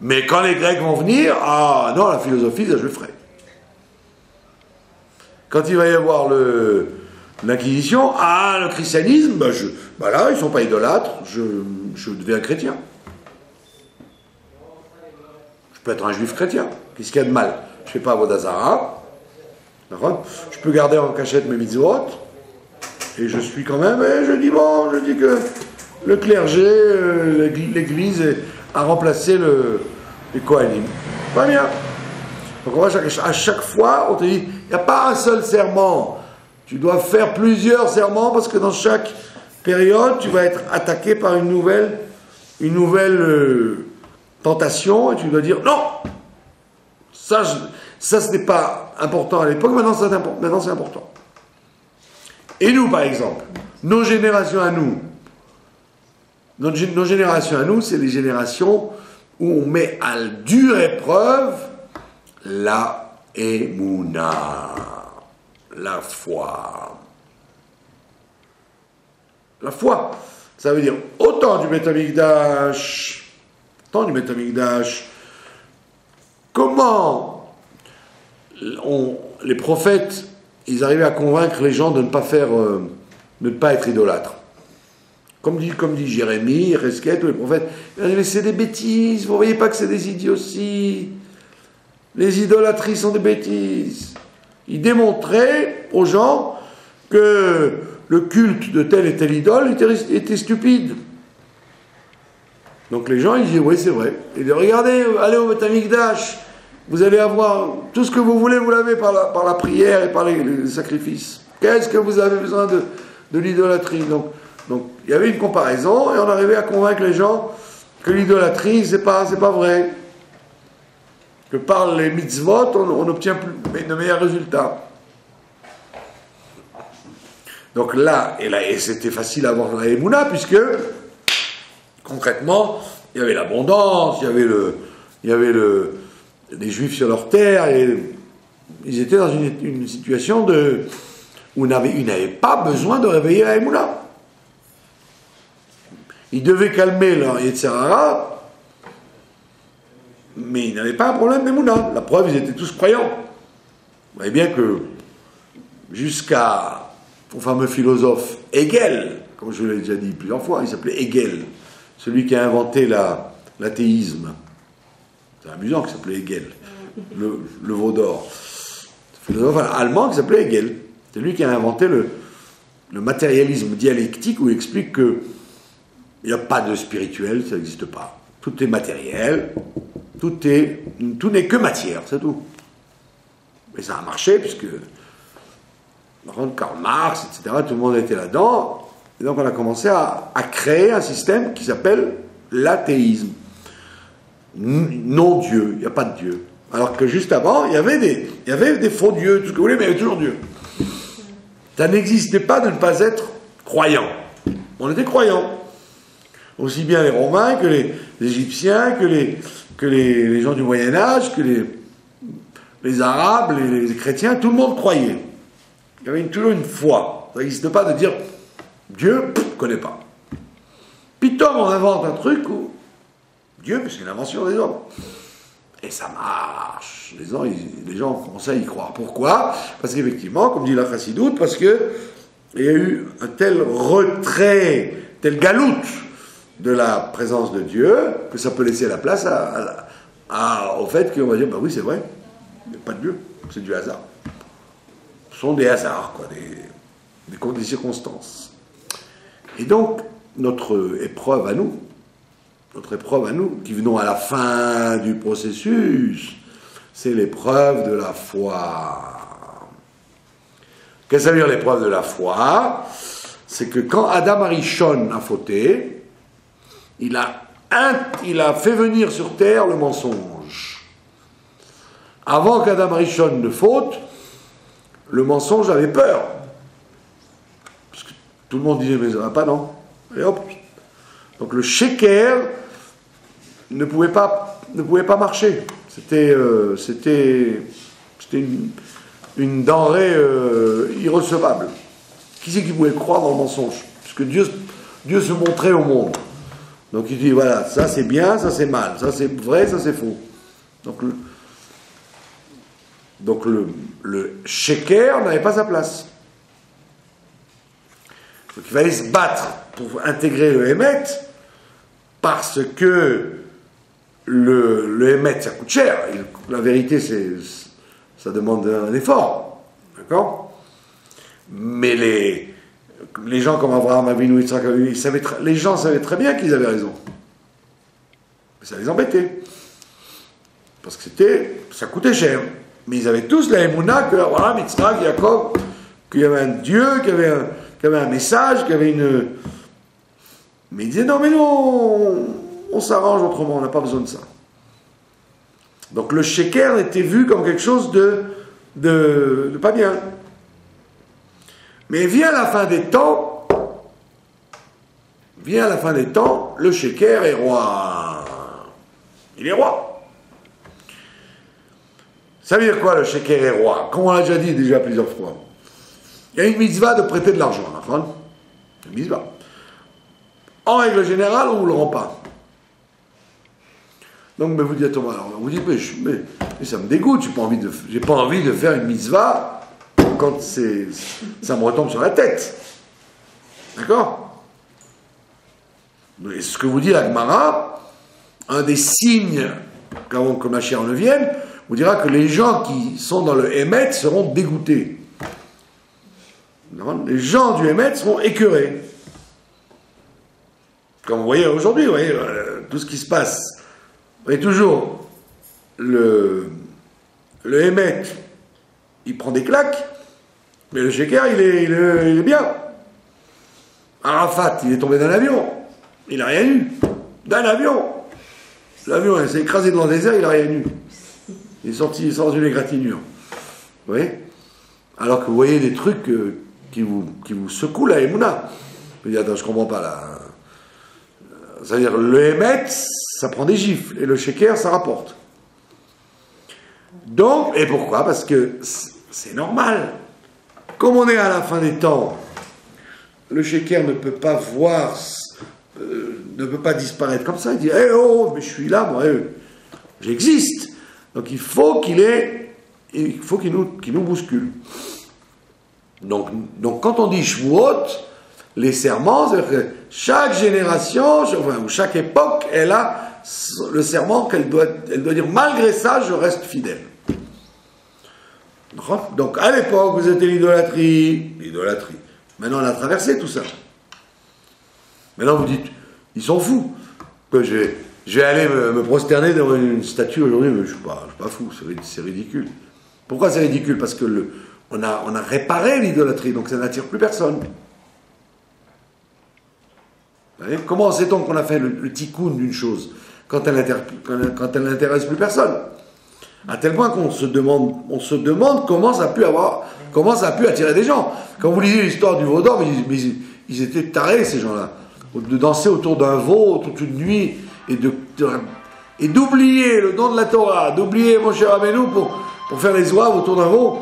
Mais quand les Grecs vont venir, ah non, la philosophie, ça je le ferai. Quand il va y avoir l'Inquisition, ah, le christianisme, là, ils ne sont pas idolâtres, je deviens chrétien. Je peux être un juif chrétien. Qu'est-ce qu'il y a de mal? Je ne fais pas Avodah Zarah. Je peux garder en cachette mes mitzvot. Et je suis quand même, et je dis que le clergé, l'église a remplacé les Kohanim. Pas bien. Donc à chaque fois, on te dit, il n'y a pas un seul serment. Tu dois faire plusieurs serments parce que dans chaque période, tu vas être attaqué par une nouvelle tentation et tu dois dire non, ça ce n'est pas important à l'époque, maintenant c'est important. Et nous, par exemple, nos générations à nous, c'est les générations où on met à dure épreuve la émouna. La foi. La foi, ça veut dire autant du Beth Amikdash, comment les prophètes, ils arrivaient à convaincre les gens de ne pas être idolâtres. Comme dit Jérémie, Resquet, tous les prophètes, c'est des bêtises, vous ne voyez pas que c'est des idioties. Les idolâtries sont des bêtises. Il démontrait aux gens que le culte de telle et telle idole était stupide. Donc les gens, ils disaient, oui, c'est vrai. Ils disaient, regardez, allez au Beth Amikdash, vous allez avoir tout ce que vous voulez, vous l'avez par la prière et par les sacrifices. Qu'est-ce que vous avez besoin de l'idolâtrie? Donc il y avait une comparaison et on arrivait à convaincre les gens que l'idolâtrie, c'est pas vrai. Que par les mitzvot, on obtient de meilleurs résultats. Donc là, et c'était facile à avoir la Emouna, puisque, concrètement, il y avait l'abondance, il y avait les Juifs sur leur terre, et ils étaient dans une situation où ils n'avaient pas besoin de réveiller la Emouna. Ils devaient calmer leur Yetzirah, mais ils n'avaient pas un problème d'Emouna. La preuve, ils étaient tous croyants. Vous voyez bien que jusqu'au fameux philosophe Hegel, comme je l'ai déjà dit plusieurs fois, il s'appelait Hegel, celui qui a inventé l'athéisme. C'est amusant qu'il s'appelait Hegel, le veau d'or. Philosophe allemand qui s'appelait Hegel. C'est lui qui a inventé le matérialisme dialectique, où il explique qu'il n'y a pas de spirituel, ça n'existe pas. Tout est matériel, tout n'est que matière, c'est tout. Mais ça a marché, puisque Karl Marx, etc., tout le monde était là-dedans, et donc on a commencé à créer un système qui s'appelle l'athéisme. Non-Dieu, il n'y a pas de Dieu. Alors que juste avant, il y avait des faux dieux, tout ce que vous voulez, mais il y avait toujours Dieu. Ça n'existait pas de ne pas être croyant. On était croyants. Aussi bien les Romains que les Égyptiens, que les gens du Moyen-Âge, que les Arabes, les chrétiens, tout le monde croyait. Il y avait toujours une foi. Ça n'existe pas de dire Dieu, je ne connais pas. Pitom, on invente un truc où Dieu, c'est une invention des hommes. Et ça marche. Les gens commencent à y croire. Pourquoi? Parce qu'effectivement, comme dit la Chassidoute, parce qu'il y a eu un tel retrait, tel galoute de la présence de Dieu, que ça peut laisser la place au fait qu'on va dire, bah oui, c'est vrai, il n'y a pas de Dieu, c'est du hasard. Ce sont des hasards, quoi, des circonstances. Et donc, notre épreuve à nous, qui venons à la fin du processus, c'est l'épreuve de la foi. Qu'est-ce que ça veut dire l'épreuve de la foi? C'est que quand Adam Arishon a fauté, il a fait venir sur terre le mensonge. Avant qu'Adam Arishon ne faute, le mensonge avait peur. Parce que tout le monde disait, mais ça va pas, non? Et hop. Donc le sheker ne pouvait pas marcher. C'était une denrée irrecevable. Qui c'est qui pouvait croire dans le mensonge? Puisque Dieu se montrait au monde. Donc il dit, voilà, ça c'est bien, ça c'est mal, ça c'est vrai, ça c'est faux. Donc le sheker n'avait pas sa place. Donc il fallait se battre pour intégrer le Hémet, parce que le Hémet, ça coûte cher. La vérité, ça demande un effort. D'accord? Mais les gens comme Abraham, Avinu, Yitzhak, les gens savaient très bien qu'ils avaient raison. Mais ça les embêtait. Parce que ça coûtait cher. Mais ils avaient tous la émouna que Abraham, Yitzhak, Jacob, qu'il y avait un Dieu, qu'il y avait un message, qu'il y avait une... Mais ils disaient, non, mais non, on s'arrange autrement, on n'a pas besoin de ça. Donc le sheker était vu comme quelque chose de pas bien. Mais vient la fin des temps, le sheker est roi. Il est roi. Ça veut dire quoi, le sheker est roi? Comme on l'a déjà dit plusieurs fois. Il y a une mitzvah de prêter de l'argent, une mitzvah. En règle générale, on ne vous le rend pas. Donc, mais vous dites, alors, vous dites, mais ça me dégoûte, j'ai pas envie de faire une mitzvah quand ça me retombe sur la tête. D'accord? Et ce que vous dit la Gemara, un des signes qu'avant que Mashiach ne vienne, vous dira que les gens qui sont dans le Hémet seront dégoûtés. Les gens du Hémet seront écœurés. Comme vous voyez aujourd'hui, vous voyez, tout ce qui se passe. Vous voyez toujours, le Hémet, il prend des claques, mais le sheker, il est bien. Arafat, il est tombé d'un avion, il n'a rien eu. D'un avion. L'avion, il s'est écrasé dans le désert, il n'a rien eu. Il est sorti sans une égratignure. Vous voyez? Alors que vous voyez des trucs qui vous secouent la émouna. Vous dites, attends, je ne comprends pas là. C'est-à-dire, le Hémet, ça prend des gifles, et le sheker, ça rapporte. Donc, et pourquoi? Parce que c'est normal. Comme on est à la fin des temps, le sheker ne peut pas voir, ne peut pas disparaître comme ça. Il dit, mais je suis là, moi, j'existe. Donc il faut qu'il nous bouscule. Donc quand on dit Shvuot, les serments, c'est-à-dire que chaque génération, ou chaque époque, elle a le serment qu'elle doit dire, malgré ça, je reste fidèle. Donc à l'époque, vous étiez l'idolâtrie. Maintenant, on a traversé tout ça. Maintenant, vous dites, ils sont fous. Que je vais aller me prosterner devant une statue aujourd'hui, mais je ne suis pas fou, c'est ridicule. Pourquoi c'est ridicule? Parce que on a réparé l'idolâtrie, donc ça n'attire plus personne. Vous voyez? Comment sait-on qu'on a fait le tikkun d'une chose quand elle n'intéresse plus personne? À tel point qu'on se demande comment ça a pu attirer des gens. Quand vous lisez l'histoire du veau d'or, mais ils étaient tarés, ces gens-là, de danser autour d'un veau toute une nuit et d'oublier le don de la Torah, d'oublier Moshe Rabbeinu pour faire les oies autour d'un veau.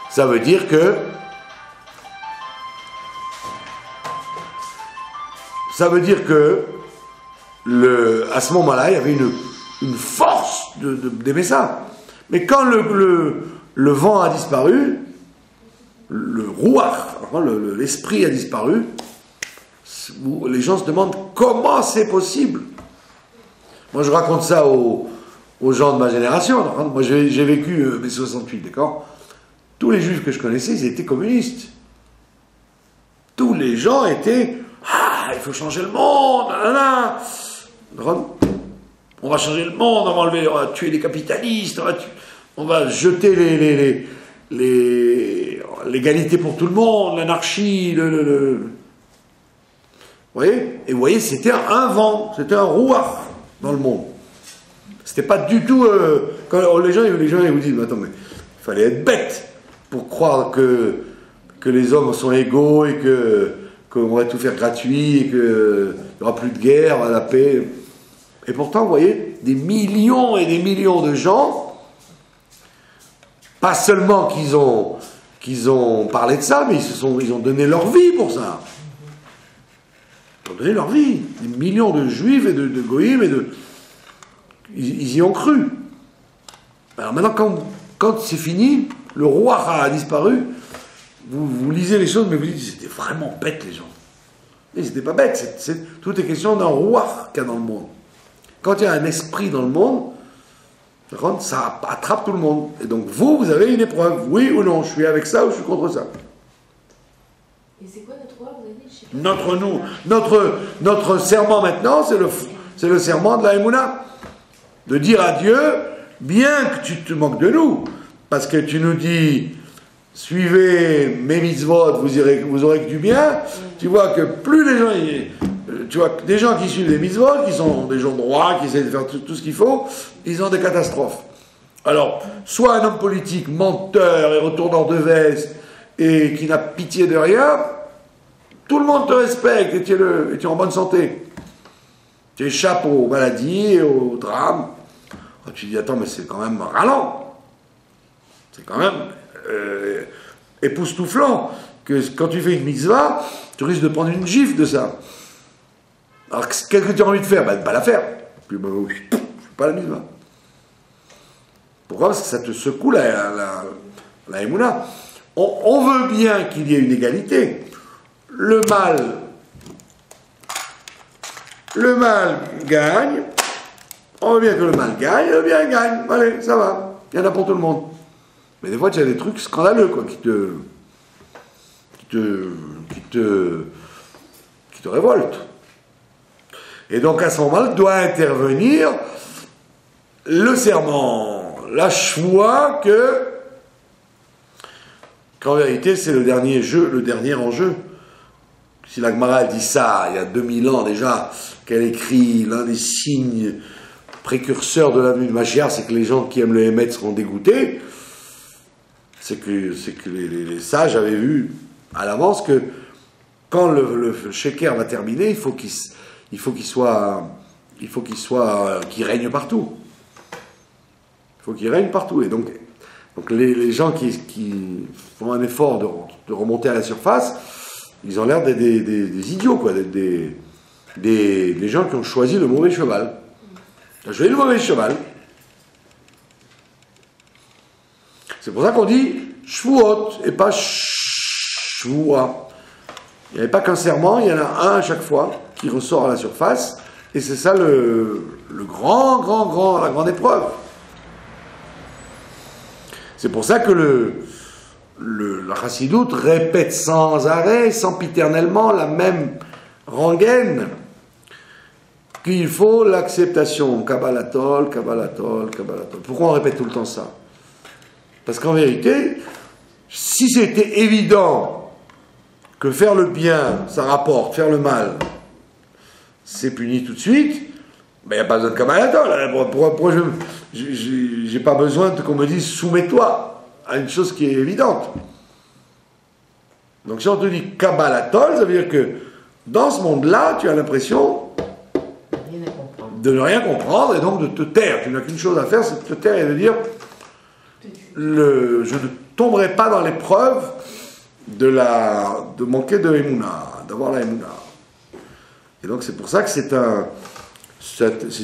Ça veut dire que à ce moment-là, il y avait une force d'aimer ça. Mais quand le vent a disparu, le rouach, l'esprit a disparu, les gens se demandent comment c'est possible. Moi, je raconte ça aux gens de ma génération. Moi, j'ai vécu mai 68, d'accord? Tous les juifs que je connaissais, ils étaient communistes. Tous les gens étaient « Ah, il faut changer le monde, nanana. On va changer le monde, on va tuer les capitalistes, on va jeter l'égalité pour tout le monde, l'anarchie, Vous voyez? Et vous voyez, c'était un vent, c'était un rouard dans le monde. C'était pas du tout... quand les gens ils vous disent « Attends, mais il fallait être bête pour croire que les hommes sont égaux et qu'on va tout faire gratuit et qu'il n'y aura plus de guerre, la paix. » Et pourtant, vous voyez, des millions et des millions de gens, pas seulement qu'ils ont parlé de ça, mais ils ont donné leur vie pour ça. Ils ont donné leur vie. Des millions de juifs et de goïms, ils y ont cru. Alors maintenant, quand c'est fini, le roi a disparu, vous lisez les choses, mais vous dites, c'était vraiment bête les gens. Mais c'était pas bête, tout est question d'un roi qu'il y a dans le monde. Quand il y a un esprit dans le monde, ça attrape tout le monde. Et donc vous avez une épreuve, oui ou non, je suis avec ça ou je suis contre ça. Et c'est quoi notre roi, vous avez dit? Notre serment maintenant, c'est le serment de la Emouna. De dire à Dieu, bien que tu te moques de nous, parce que tu nous dis, suivez mes mitzvot, vous aurez que du bien, tu vois que plus les gens... Tu vois, des gens qui suivent les mitzvot, qui sont des gens droits, qui essaient de faire tout ce qu'il faut, ils ont des catastrophes. Alors, soit un homme politique menteur et retourneur de veste, et qui n'a pitié de rien, tout le monde te respecte, et tu es en bonne santé. Tu échappes aux maladies, aux drames. Tu dis, attends, mais c'est quand même ralent. C'est quand même époustouflant que quand tu fais une mitzvah, tu risques de prendre une gifle de ça. Alors, qu'est-ce que tu as envie de faire? De ne pas la faire. Puis, je ne fais pas la mitzvah. Pourquoi? Parce que ça te secoue la émouna. On veut bien qu'il y ait une égalité. Le mal gagne. On veut bien que le mal gagne, le bien gagne. Allez, ça va. Il y en a pour tout le monde. Mais des fois, tu as des trucs scandaleux, quoi, qui te révoltent. Et donc, à ce moment-là, doit intervenir le serment, la choix qu'en vérité, c'est le dernier enjeu. Si la Gemara dit ça, il y a 2000 ans déjà, qu'elle écrit l'un des signes précurseurs de la venue de Mashiach, c'est que les gens qui aiment le Hémet seront dégoûtés, c'est que les sages avaient vu à l'avance que quand le Sheker va terminer, il faut qu'il règne partout. Il faut qu'il règne partout. Et donc les gens qui font un effort de remonter à la surface, ils ont l'air des idiots, quoi, des gens qui ont choisi le mauvais cheval. Tu as choisi le mauvais cheval. C'est pour ça qu'on dit Shvuot et pas Shvua. Il n'y avait pas qu'un serment, il y en a un à chaque fois qui ressort à la surface, et c'est ça la grande épreuve. C'est pour ça que la Chassidoute répète sans arrêt, sempiternellement, la même rengaine, qu'il faut l'acceptation. Kabbalatol, Kabbalatol, Kabbalatol. Pourquoi on répète tout le temps ça? Parce qu'en vérité, si c'était évident que faire le bien, ça rapporte, faire le mal, c'est puni tout de suite, ben il n'y a pas besoin de Kabbalatol. Pourquoi j'ai pas besoin qu'on me dise soumets-toi à une chose qui est évidente. Donc si on te dit Kabbalatol, ça veut dire que dans ce monde-là, tu as l'impression de ne rien comprendre et donc de te taire. Tu n'as qu'une chose à faire, c'est de te taire et de dire je ne tomberai pas dans l'épreuve de manquer de Emouna, d'avoir la Emouna. Et donc c'est pour ça que c'est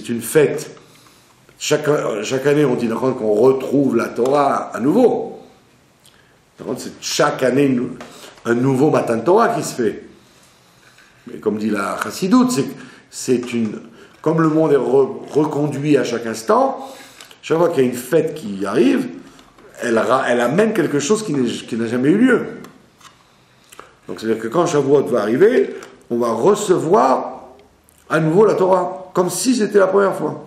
une fête. Chaque année, on dit qu'on retrouve la Torah à nouveau. C'est chaque année un nouveau Matan Torah qui se fait. Mais comme dit la Chassidoute, comme le monde est reconduit à chaque instant, chaque fois qu'il y a une fête qui arrive, elle amène quelque chose qui n'a jamais eu lieu. Donc c'est-à-dire que quand Shavuot va arriver, on va recevoir à nouveau la Torah, comme si c'était la première fois.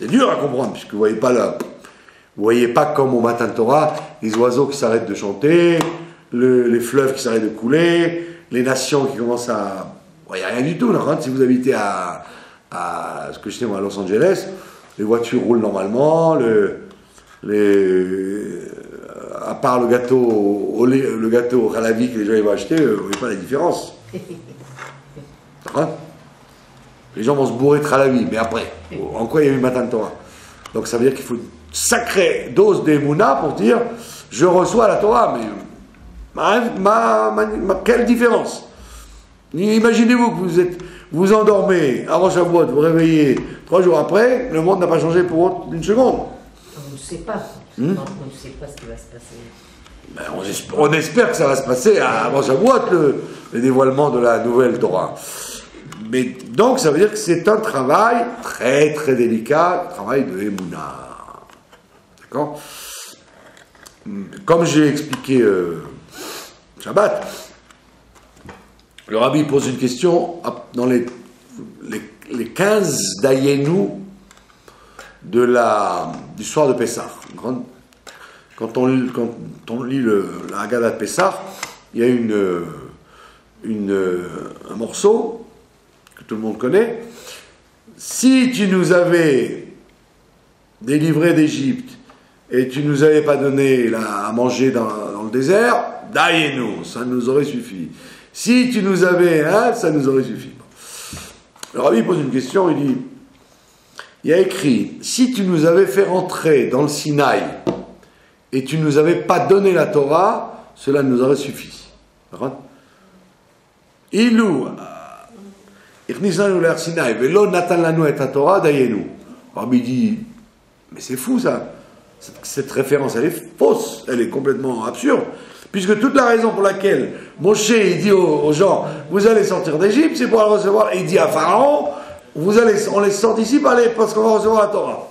C'est dur à comprendre, puisque vous voyez pas comme au Matan Torah, les oiseaux qui s'arrêtent de chanter, les fleuves qui s'arrêtent de couler, les nations qui commencent à... Il n'y a rien du tout. Là, si vous habitez à Los Angeles, les voitures roulent normalement, à part le gâteau au halavi que les gens vont acheter, vous ne voyez pas la différence. Les gens vont se bourrer de halavi, mais après, en quoi il y a eu Matan Torah? Donc ça veut dire qu'il faut une sacrée dose d'Emouna pour dire je reçois la Torah, mais quelle différence? Imaginez-vous que vous endormez avant Shavuot, vous réveillez 3 jours après, le monde n'a pas changé pour une seconde. On ne sait pas. On ne sait pas ce qui va se passer. Ben, on espère que ça va se passer avant Shavuot, le dévoilement de la nouvelle Torah. Mais donc ça veut dire que c'est un travail très très délicat, un travail de Emouna. D'accord? Comme j'ai expliqué Shabbat, le rabbi pose une question dans les 15 Dayenu du soir de Pessah. Quand on lit la Haggadah de Pessah, il y a un morceau que tout le monde connaît. Si tu nous avais délivrés d'Égypte et tu nous avais pas donné à manger dans le désert, Dayenu, ça nous aurait suffi. Si tu nous avais, ça nous aurait suffi. Le rabbi pose une question, il dit, il y a écrit, si tu nous avais fait rentrer dans le Sinaï et tu nous avais pas donné la Torah, cela nous aurait suffi. Ilou, Ichnisanu l'er Sinaï, velo natan lanu et Torah, dayenu. Le rabbi dit, mais c'est fou ça. Cette référence, elle est fausse, elle est complètement absurde. Puisque toute la raison pour laquelle Moshe il dit aux gens, vous allez sortir d'Égypte, c'est pour la recevoir. Et il dit à Pharaon, on les sort d'ici parce qu'on va recevoir la Torah.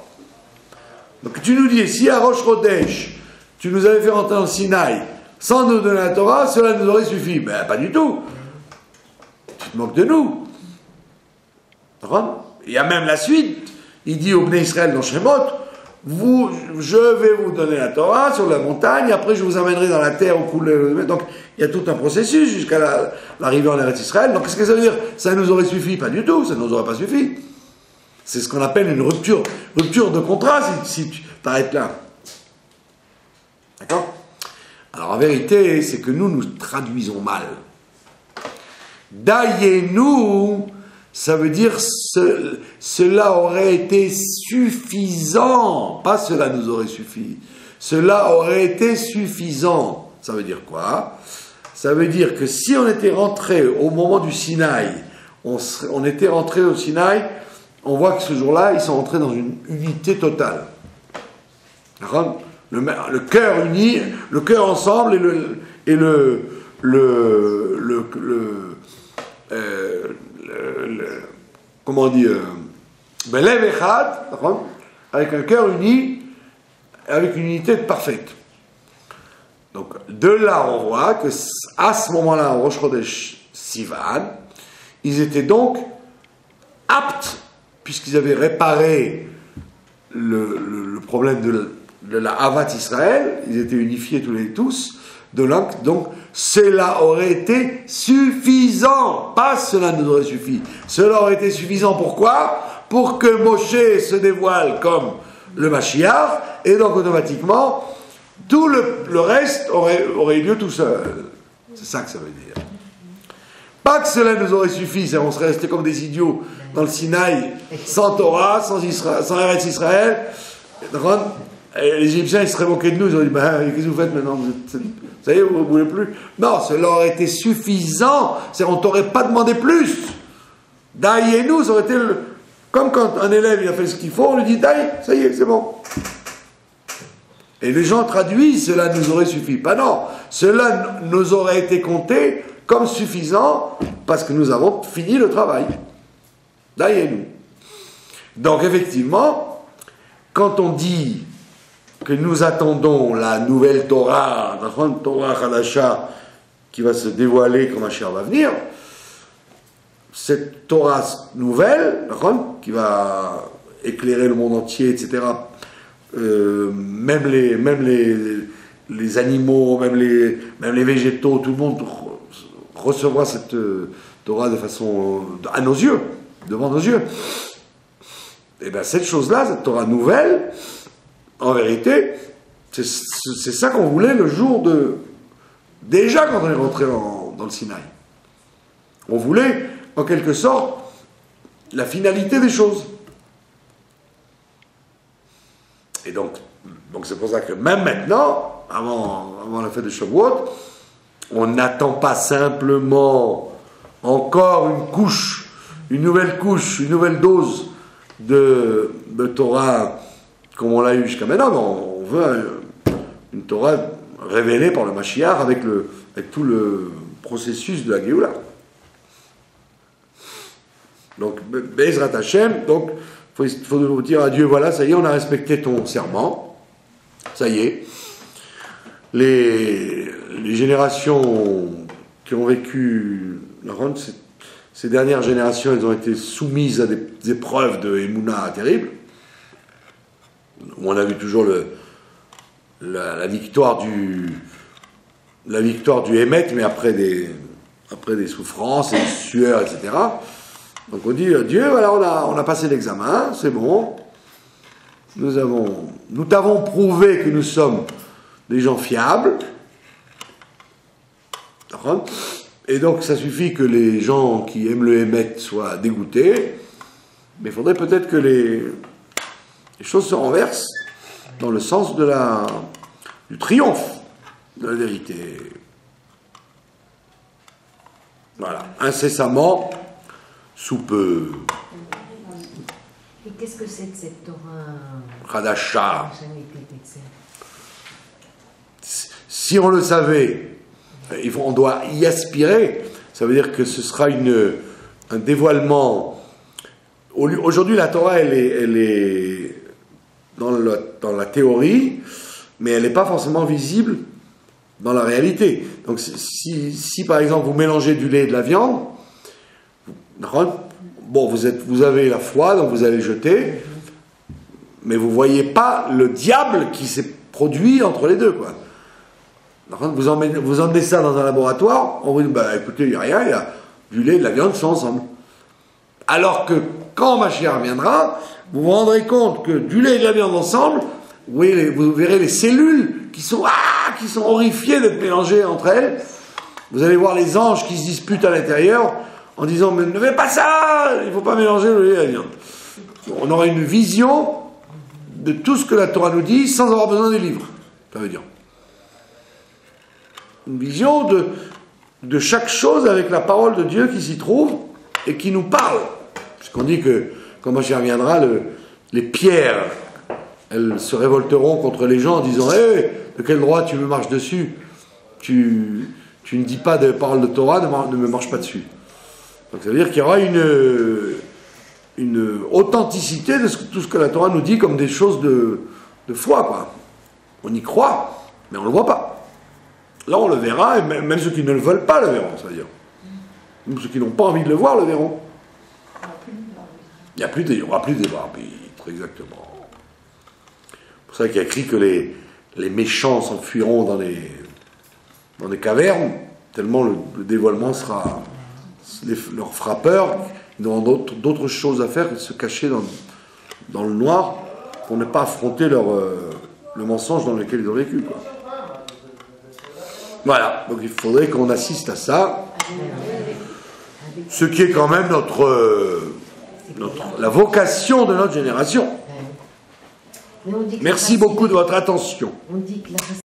Donc tu nous dis, si à Rosh Chodesh, tu nous avais fait rentrer dans le Sinaï, sans nous donner la Torah, cela nous aurait suffi. Ben pas du tout. Tu te moques de nous. Il y a même la suite. Il dit au Bnei Israël dans Shemot, je vais vous donner la Torah sur la montagne, après je vous amènerai dans la terre au couleur. Donc il y a tout un processus jusqu'à l'arrivée en Eretz Israël. Donc qu'est-ce que ça veut dire? Ça nous aurait suffi? Pas du tout, ça ne nous aurait pas suffi. C'est ce qu'on appelle une rupture de contrat si tu t'arrêtes là. D'accord? Alors en vérité, c'est que nous traduisons mal. Dayenu, ça veut dire cela aurait été suffisant, pas cela nous aurait suffi. Cela aurait été suffisant. Ça veut dire quoi? Ça veut dire que si on était rentré au moment du Sinaï, on était rentré au Sinaï, on voit que ce jour-là, ils sont rentrés dans une unité totale. Le cœur uni, le cœur ensemble et comment on dit, Belev Echad, avec un cœur uni, avec une unité parfaite. Donc, de là, on voit que à ce moment-là, en Rosh Chodesh Sivan, ils étaient donc aptes, puisqu'ils avaient réparé le problème de la Havat Israël, ils étaient unifiés tous, donc cela aurait été suffisant, pas cela nous aurait suffi. Cela aurait été suffisant, pourquoi? Pour que Moshe se dévoile comme le Mashiach, et donc automatiquement, tout le reste aurait eu lieu tout seul. C'est ça que ça veut dire. Pas que cela nous aurait suffi, on serait restés comme des idiots dans le Sinaï, sans Torah, sans Eretz Israël, Et les Égyptiens, ils seraient moqués de nous, ils auraient dit, qu'est-ce que vous faites maintenant? Ça y est, vous ne voulez plus? Non, cela aurait été suffisant, on ne t'aurait pas demandé plus. Daïe-nous, ça aurait été comme quand un élève il a fait ce qu'il faut, on lui dit, daïe, ça y est, c'est bon. Et les gens traduisent, cela nous aurait suffi. Pas non, cela nous aurait été compté comme suffisant parce que nous avons fini le travail. Daïe-nous. Donc effectivement, quand on dit que nous attendons la nouvelle Torah, la grande Torah Hadasha, qui va se dévoiler quand Mashiach va venir, cette Torah nouvelle, qui va éclairer le monde entier, etc., même les animaux, même les végétaux, tout le monde recevra cette Torah de façon à nos yeux, devant nos yeux. Et bien cette chose-là, cette Torah nouvelle, en vérité, c'est ça qu'on voulait le jour de... Déjà quand on est rentré dans le Sinaï. On voulait, en quelque sorte, la finalité des choses. Et donc c'est pour ça que même maintenant, avant la fête de Shavuot, on n'attend pas simplement encore une couche, une nouvelle dose de Torah comme on l'a eu jusqu'à maintenant. Non, on veut une Torah révélée par le Mashiach avec tout le processus de la Géoula. Donc, Be'ezrat Hashem, donc il faut dire à Dieu, voilà, ça y est, on a respecté ton serment, ça y est. Les générations qui ont vécu ces dernières générations, elles ont été soumises à des épreuves de Emouna terribles. On a vu toujours la victoire du Hémet, mais après des souffrances et des sueurs, etc. Donc on dit, Dieu, voilà, on a passé l'examen, c'est bon. Nous t'avons prouvé que nous sommes des gens fiables. Et donc ça suffit que les gens qui aiment le Hémet soient dégoûtés. Mais il faudrait peut-être que les choses se renversent dans le sens du triomphe de la vérité. Voilà, incessamment, sous peu. Et qu'est-ce que c'est de cette Torah Hadasha. Si on le savait, on doit y aspirer. Ça veut dire que ce sera un dévoilement. Aujourd'hui, la Torah, elle est dans la théorie, mais elle n'est pas forcément visible dans la réalité. Donc, si par exemple vous mélangez du lait et de la viande, bon, vous avez la foi, donc vous allez le jeter, mais vous ne voyez pas le diable qui s'est produit entre les deux, quoi. Vous emmenez ça dans un laboratoire, on vous dit, écoutez, il n'y a rien, il y a du lait et de la viande qui sont ensemble. Alors que quand Mashiach viendra, vous vous rendrez compte que du lait et de la viande ensemble, vous verrez les cellules qui sont horrifiées d'être mélangées entre elles. Vous allez voir les anges qui se disputent à l'intérieur en disant, mais ne faites pas ça, il ne faut pas mélanger le lait et la viande. On aura une vision de tout ce que la Torah nous dit sans avoir besoin des livres. Ça veut dire une vision de chaque chose avec la parole de Dieu qui s'y trouve et qui nous parle. Puisqu'on dit que quand Mashiach viendra, les pierres, elles se révolteront contre les gens en disant, hey, de quel droit tu me marches dessus? Tu ne dis pas de parole de Torah, ne me marche pas dessus. Donc ça veut dire qu'il y aura une authenticité de tout ce que la Torah nous dit comme des choses de foi, quoi. On y croit, mais on ne le voit pas. Là, on le verra, et même ceux qui ne le veulent pas le verront, ça veut dire. Même ceux qui n'ont pas envie de le voir le verront. Il n'y aura plus de débat arbitre, exactement. C'est pour ça qu'il y a écrit que les méchants s'enfuiront dans les cavernes, tellement le dévoilement leur fera peur. Ils auront d'autres choses à faire que de se cacher dans le noir pour ne pas affronter le mensonge dans lequel ils ont vécu, quoi. Voilà, donc il faudrait qu'on assiste à ça, ce qui est quand même la vocation de notre génération. Merci beaucoup de votre attention. On dit que la